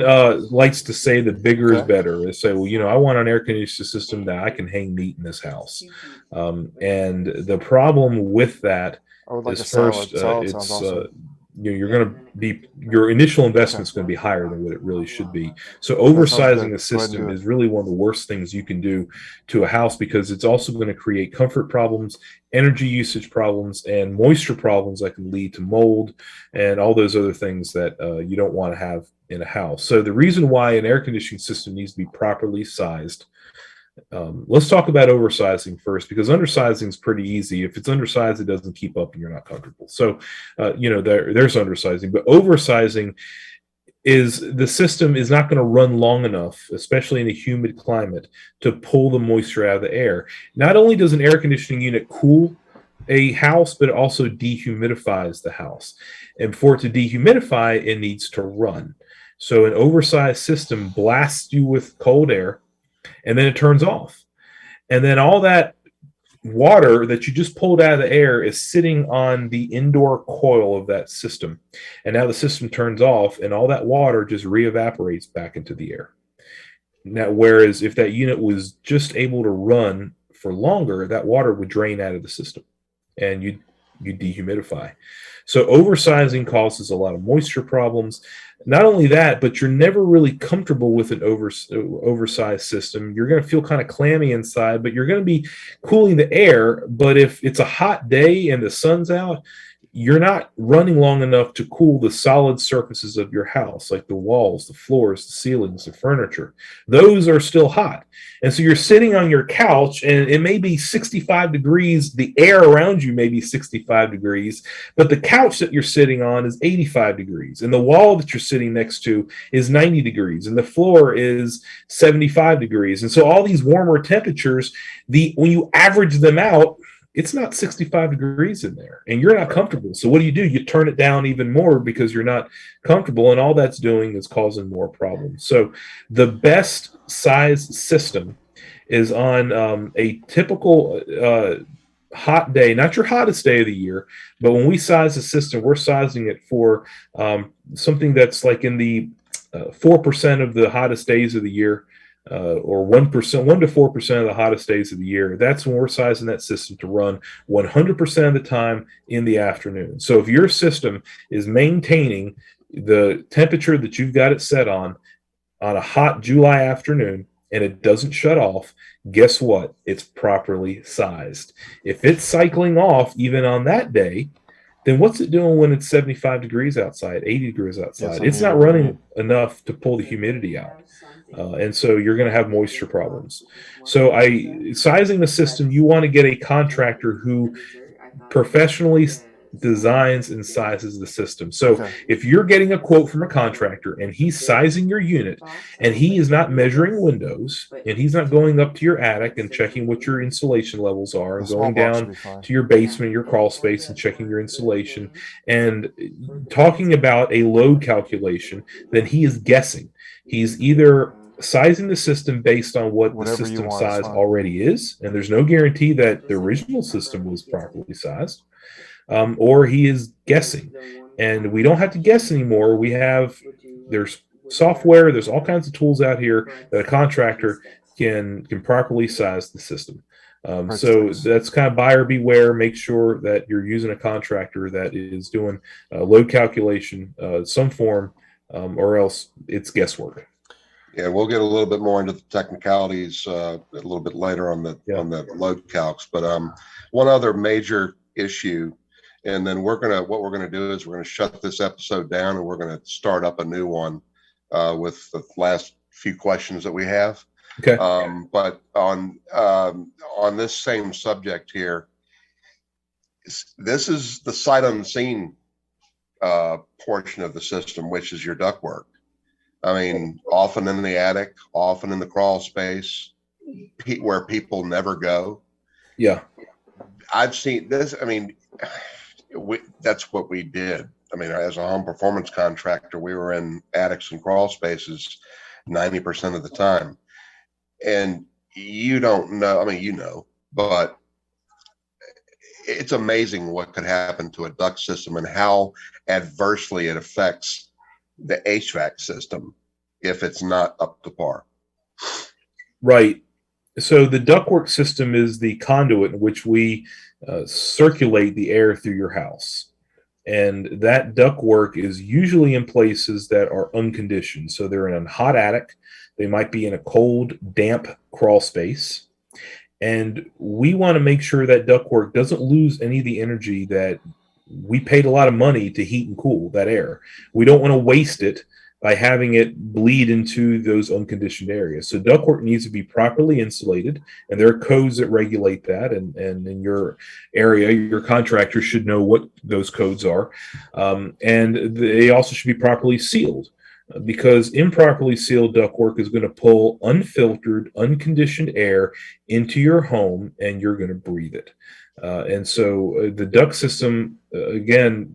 likes to say the bigger is better. They say, well, I want an air conditioning system that I can hang meat in this house. And the problem with that is, first, you're going to be, your initial investment is going to be higher than what it really should be. So oversizing a system is really one of the worst things you can do to a house, because it's also going to create comfort problems, energy usage problems, and moisture problems that can lead to mold and all those other things that you don't want to have in a house. So the reason why an air conditioning system needs to be properly sized. Let's talk about oversizing first, because undersizing is pretty easy. If it's undersized, it doesn't keep up and you're not comfortable. So, there's undersizing, but oversizing, is the system is not going to run long enough, especially in a humid climate, to pull the moisture out of the air. Not only does an air conditioning unit cool a house, but it also dehumidifies the house. And for it to dehumidify, it needs to run. So an oversized system blasts you with cold air, and then it turns off. And then all that water that you just pulled out of the air is sitting on the indoor coil of that system. And now the system turns off, and all that water just re-evaporates back into the air. Now, whereas if that unit was just able to run for longer, that water would drain out of the system, and you dehumidify. So oversizing causes a lot of moisture problems. Not only that, but you're never really comfortable with an oversized system. You're going to feel kind of clammy inside, but you're going to be cooling the air. But if it's a hot day and the sun's out, you're not running long enough to cool the solid surfaces of your house, like the walls, the floors, the ceilings, the furniture. Those are still hot. And so you're sitting on your couch, and it may be 65 degrees. The air around you may be 65 degrees, but the couch that you're sitting on is 85 degrees. And the wall that you're sitting next to is 90 degrees. And the floor is 75 degrees. And so all these warmer temperatures, when you average them out, it's not 65 degrees in there, and you're not comfortable. So what do? You turn it down even more because you're not comfortable, and all that's doing is causing more problems. So the best size system is on a typical hot day, not your hottest day of the year, but when we size the system, we're sizing it for something that's like in the 4% of the hottest days of the year. Or 1%, 1 to 4% of the hottest days of the year. That's when we're sizing that system to run 100% of the time in the afternoon. So if your system is maintaining the temperature that you've got it set on a hot July afternoon, and it doesn't shut off, guess what? It's properly sized. If it's cycling off even on that day, then what's it doing when it's 75 degrees outside, 80 degrees outside? It's not running enough to pull the humidity out. And so you're going to have moisture problems. So sizing the system, you want to get a contractor who professionally designs and sizes the system. So if you're getting a quote from a contractor and he's sizing your unit, and he is not measuring windows, and he's not going up to your attic and checking what your insulation levels are, and going down to your basement, your crawl space, and checking your insulation, and talking about a load calculation, then he is guessing. He's either sizing the system based on what the system size already is, and there's no guarantee that the original system was properly sized, or he is guessing. And we don't have to guess anymore. There's software, there's all kinds of tools out here that a contractor can properly size the system. So that's kind of buyer beware. Make sure that you're using a contractor that is doing load calculation, some form, or else it's guesswork. Yeah, we'll get a little bit more into the technicalities a little bit later on the load calcs. But one other major issue, and then what we're gonna do is we're gonna shut this episode down, and we're gonna start up a new one with the last few questions that we have. Okay. But on this same subject here, this is the sight unseen portion of the system, which is your ductwork. I mean, often in the attic, often in the crawl space, where people never go. Yeah. I've seen this. I mean, that's what we did. I mean, as a home performance contractor, we were in attics and crawl spaces 90% of the time. And you don't know, I mean, but it's amazing what could happen to a duct system and how adversely it affects the HVAC system if it's not up to par. Right. So the ductwork system is the conduit in which we circulate the air through your house. And that ductwork is usually in places that are unconditioned. So they're in a hot attic. They might be in a cold, damp crawl space. And we want to make sure that ductwork doesn't lose any of the energy that we paid a lot of money to heat and cool that air. We don't want to waste it by having it bleed into those unconditioned areas. So ductwork needs to be properly insulated, and there are codes that regulate that. And in your area, your contractor should know what those codes are. And they also should be properly sealed. because improperly sealed ductwork is going to pull unfiltered, unconditioned air into your home, and you're going to breathe it. And so the duct system, again,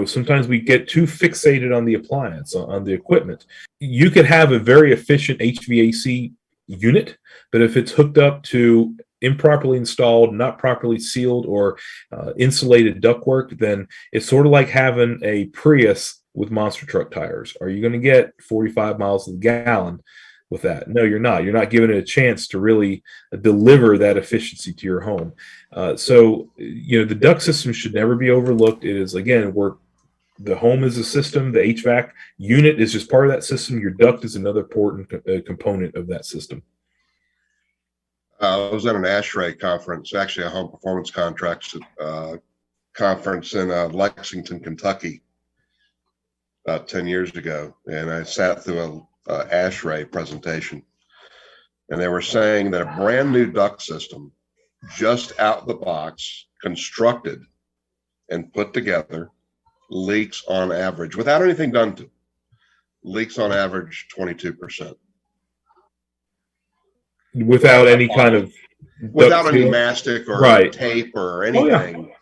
sometimes we get too fixated on the appliance, on the equipment. You could have a very efficient HVAC unit, but if it's hooked up to improperly installed, not properly sealed or insulated ductwork, then it's sort of like having a Prius with monster truck tires. Are you going to get 45 miles to the gallon with that? No, you're not. You're not giving it a chance to really deliver that efficiency to your home. So the duct system should never be overlooked. It is, again, the home is a system. The HVAC unit is just part of that system. Your duct is another important component of that system. I was at an ASHRAE conference, actually a home performance contracts conference in Lexington, Kentucky, about 10 years ago. And I sat through a ASHRAE presentation, and they were saying that a brand new duct system, just out the box, constructed and put together, leaks on average, without anything done to it, leaks on average 22%. Without any kind of without any mastic or tape or anything. Oh, yeah.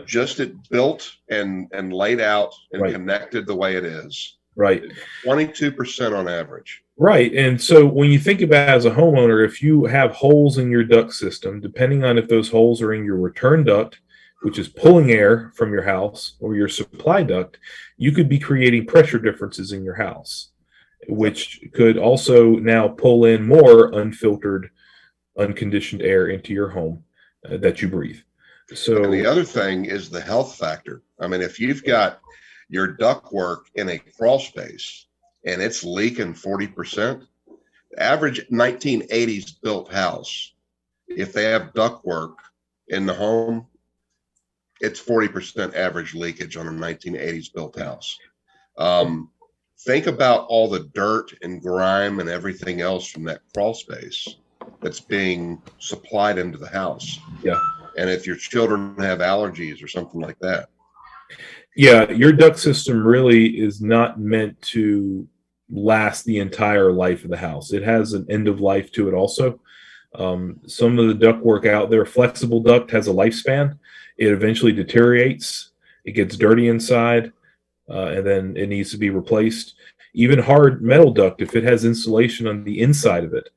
Just it built and laid out and connected the way it is. Right. 22% on average. Right. And so when you think about it as a homeowner, if you have holes in your duct system, depending on if those holes are in your return duct, which is pulling air from your house, or your supply duct, you could be creating pressure differences in your house, which could also now pull in more unfiltered, unconditioned air into your home that you breathe. So, and the other thing is the health factor. I mean, if you've got your ductwork in a crawl space and it's leaking 40%, the average 1980s built house, if they have ductwork in the home, it's 40% average leakage on a 1980s built house. Think about all the dirt and grime and everything else from that crawl space that's being supplied into the house. Yeah. And if your children have allergies or something like that. Yeah, your duct system really is not meant to last the entire life of the house. It has an end of life to it also. Some of the ductwork out there, flexible duct has a lifespan. It eventually deteriorates. It gets dirty inside. And then it needs to be replaced. Even hard metal duct, if it has insulation on the inside of it,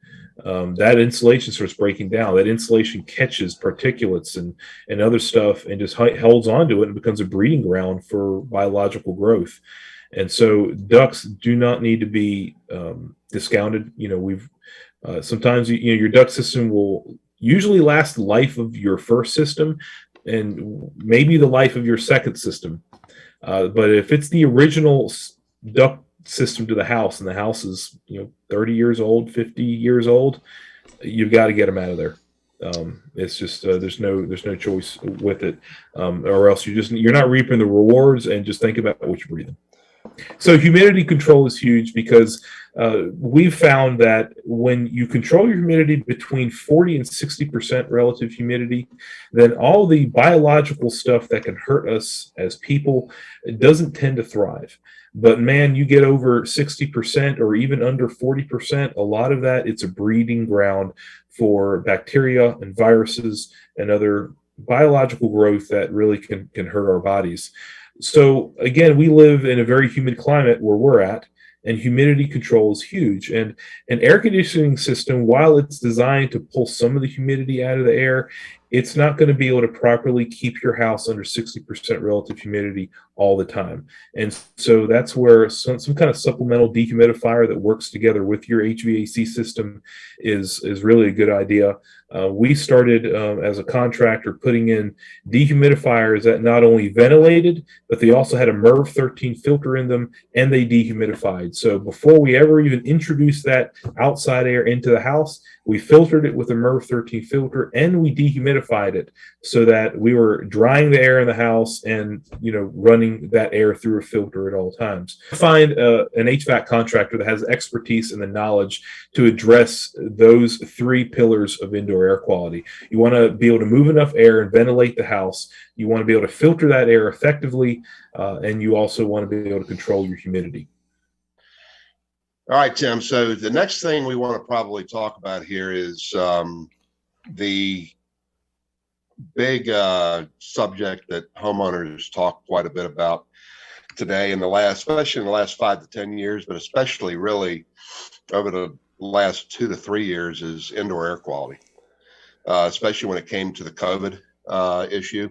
that insulation starts breaking down. That insulation catches particulates and other stuff and just holds onto it and becomes a breeding ground for biological growth. And so ducts do not need to be discounted. Sometimes your duct system will usually last the life of your first system and maybe the life of your second system. But if it's the original duct system to the house and the house is 30 years old, 50 years old, you've got to get them out of there. It's just there's no choice with it, or else you're not reaping the rewards. And just think about what you're breathing. So humidity control is huge because we've found that when you control your humidity between 40 and 60% relative humidity, then all the biological stuff that can hurt us as people, it doesn't tend to thrive. But man, you get over 60% or even under 40%, a lot of that, it's a breeding ground for bacteria and viruses and other biological growth that really can hurt our bodies. So again, we live in a very humid climate where we're at, and humidity control is huge. And an air conditioning system, while it's designed to pull some of the humidity out of the air, it's not going to be able to properly keep your house under 60% relative humidity all the time. And so that's where some kind of supplemental dehumidifier that works together with your HVAC system is really a good idea. We started as a contractor putting in dehumidifiers that not only ventilated, but they also had a MERV 13 filter in them, and they dehumidified. So before we ever even introduced that outside air into the house, we filtered it with a MERV 13 filter, and we dehumidified it so that we were drying the air in the house and running that air through a filter at all times. Find an HVAC contractor that has expertise and the knowledge to address those three pillars of indoor air quality. You want to be able to move enough air and ventilate the house. You want to be able to filter that air effectively, and you also want to be able to control your humidity. All right, Tim. So the next thing we want to probably talk about here is the big subject that homeowners talk quite a bit about today especially in the last 5 to 10 years, but especially really over the last 2 to 3 years is indoor air quality, especially when it came to the COVID issue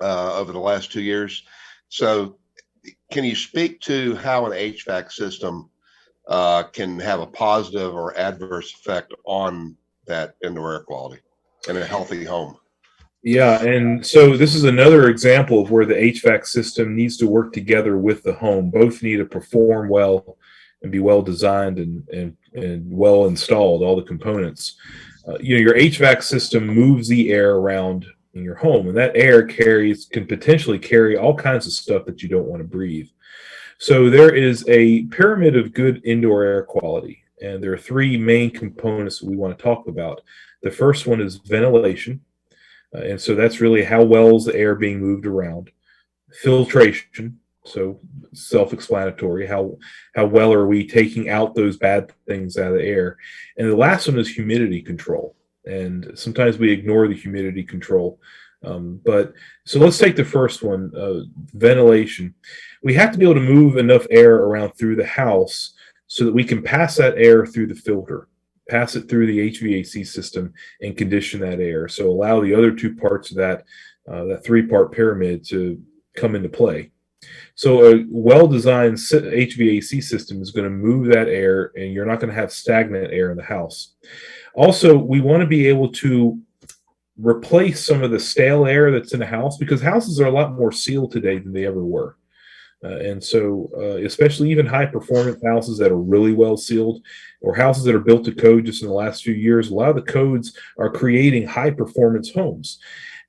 over the last 2 years. So can you speak to how an HVAC system can have a positive or adverse effect on that indoor air quality in a healthy home? Yeah, and so this is another example of where the HVAC system needs to work together with the home. Both need to perform well and be well designed and well installed, all the components. Your HVAC system moves the air around in your home, and that air can potentially carry all kinds of stuff that you don't want to breathe. So there is a pyramid of good indoor air quality, and there are three main components that we want to talk about. The first one is ventilation. And so that's really how well is the air being moved around. Filtration, so self-explanatory. How well are we taking out those bad things out of the air? And the last one is humidity control. And sometimes we ignore the humidity control. But so let's take the first one, ventilation. We have to be able to move enough air around through the house so that we can pass that air through the filter, pass it through the HVAC system, and condition that air. So allow the other two parts of that three-part pyramid to come into play. So a well-designed HVAC system is going to move that air, and you're not going to have stagnant air in the house. Also, we want to be able to replace some of the stale air that's in the house, because houses are a lot more sealed today than they ever were. And so, especially even high performance houses that are really well sealed, or houses that are built to code just in the last few years, a lot of the codes are creating high performance homes.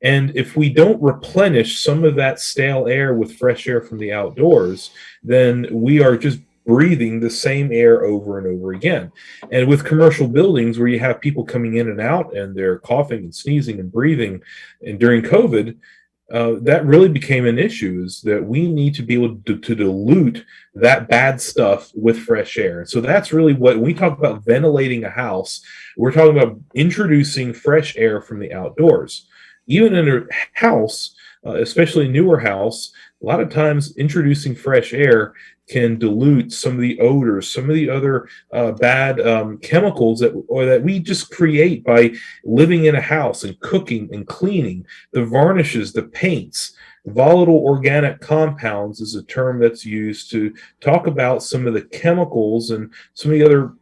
And if we don't replenish some of that stale air with fresh air from the outdoors, then we are just breathing the same air over and over again. And with commercial buildings where you have people coming in and out and they're coughing and sneezing and breathing, and during COVID, that really became an issue, is that we need to be able to dilute that bad stuff with fresh air. So that's really when we talk about ventilating a house, we're talking about introducing fresh air from the outdoors. Even in a house, especially a newer house, a lot of times introducing fresh air can dilute some of the odors, some of the other bad chemicals that we just create by living in a house and cooking and cleaning. The varnishes, the paints, volatile organic compounds is a term that's used to talk about some of the chemicals and some of the other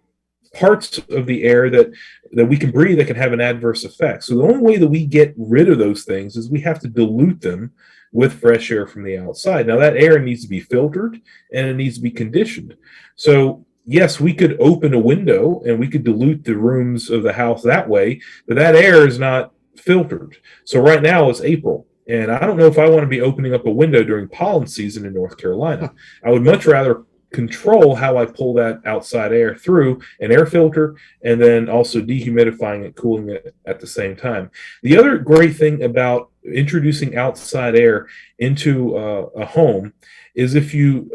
parts of the air that we can breathe that can have an adverse effect. So the only way that we get rid of those things is we have to dilute them with fresh air from the outside. Now that air needs to be filtered and it needs to be conditioned. So yes, we could open a window and we could dilute the rooms of the house that way, but that air is not filtered. So right now it's April, and I don't know if I want to be opening up a window during pollen season in North Carolina. I would much rather control how I pull that outside air through an air filter, and then also dehumidifying it, cooling it at the same time. The other great thing about introducing outside air into a home is if you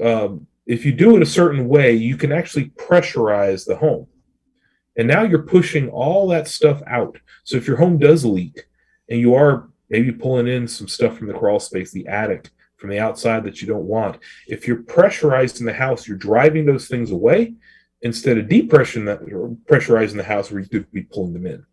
do it a certain way, you can actually pressurize the home. And now you're pushing all that stuff out. So if your home does leak and you are maybe pulling in some stuff from the crawl space, the attic, from the outside that you don't want, if you're pressurizing the house, you're driving those things away instead of pressurizing the house where you could be pulling them in.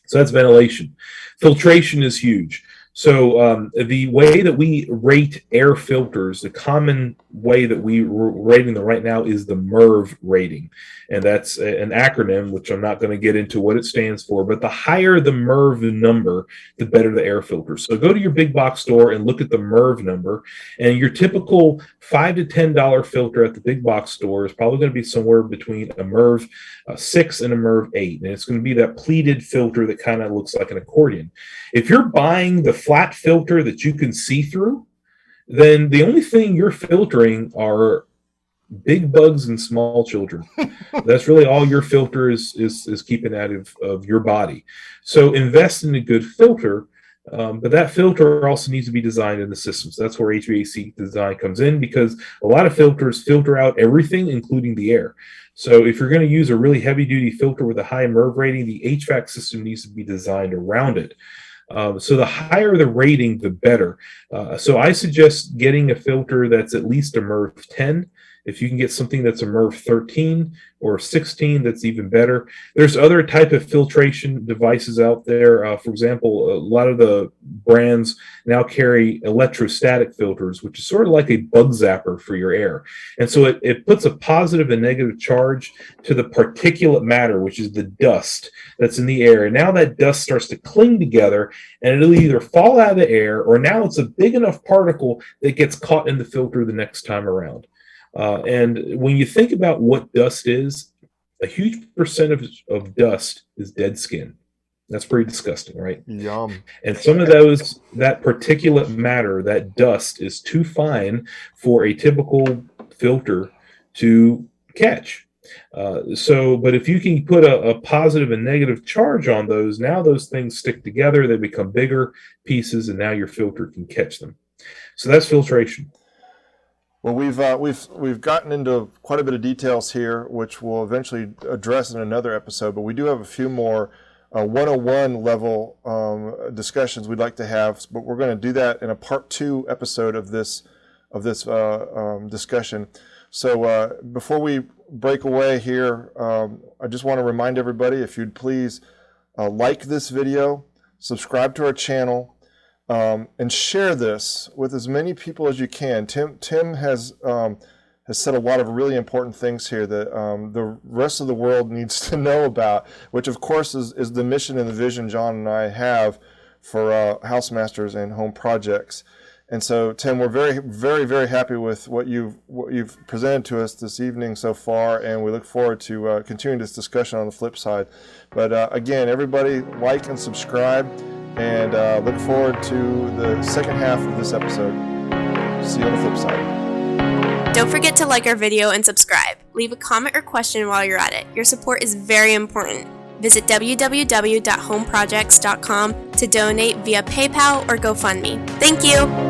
So that's ventilation. Filtration is huge. So the way that we rate air filters, the common way that we rating them right now is the MERV rating. And that's an acronym, which I'm not going to get into what it stands for, but the higher the MERV number, the better the air filter. So go to your big box store and look at the MERV number, and your typical $5 to $10 filter at the big box store is probably going to be somewhere between a MERV 6 and a MERV 8. And it's going to be that pleated filter that kind of looks like an accordion. If you're buying the flat filter that you can see through, then the only thing you're filtering are big bugs and small children. That's really all your filter is keeping out of your body. So invest in a good filter But that filter also needs to be designed in the system. So that's where HVAC design comes in, because a lot of filters filter out everything, including the air. So if you're going to use a really heavy duty filter with a high MERV rating, the HVAC system needs to be designed around it. So the higher the rating, the better. So I suggest getting a filter that's at least a MERV 10. If you can get something that's a MERV 13 or 16, that's even better. There's other type of filtration devices out there. For example, a lot of the brands now carry electrostatic filters, which is sort of like a bug zapper for your air. And so it puts a positive and negative charge to the particulate matter, which is the dust that's in the air. And now that dust starts to cling together, and it'll either fall out of the air, or now it's a big enough particle that gets caught in the filter the next time around. And when you think about what dust is, a huge percentage of dust is dead skin. That's pretty disgusting, right? Yum. And some of that particulate matter, that dust, is too fine for a typical filter to catch. But if you can put a positive and negative charge on those, now those things stick together, they become bigger pieces, and now your filter can catch them. So that's filtration. Well, we've gotten into quite a bit of details here, which we'll eventually address in another episode. But we do have a few more 101 level discussions we'd like to have. But we're going to do that in a part 2 episode of this discussion. So before we break away here, I just want to remind everybody, if you'd please like this video, subscribe to our channel. And share this with as many people as you can. Tim has said a lot of really important things here that the rest of the world needs to know about, which of course is the mission and the vision John and I have for Housemasters and Home Projects. And so, Tim, we're very, very, very happy with what you've presented to us this evening so far, and we look forward to continuing this discussion on the flip side. But again, everybody, like and subscribe. And look forward to the second half of this episode. See you on the flip side. Don't forget to like our video and subscribe. Leave a comment or question while you're at it. Your support is very important. Visit www.homeprojects.com to donate via PayPal or GoFundMe. Thank you!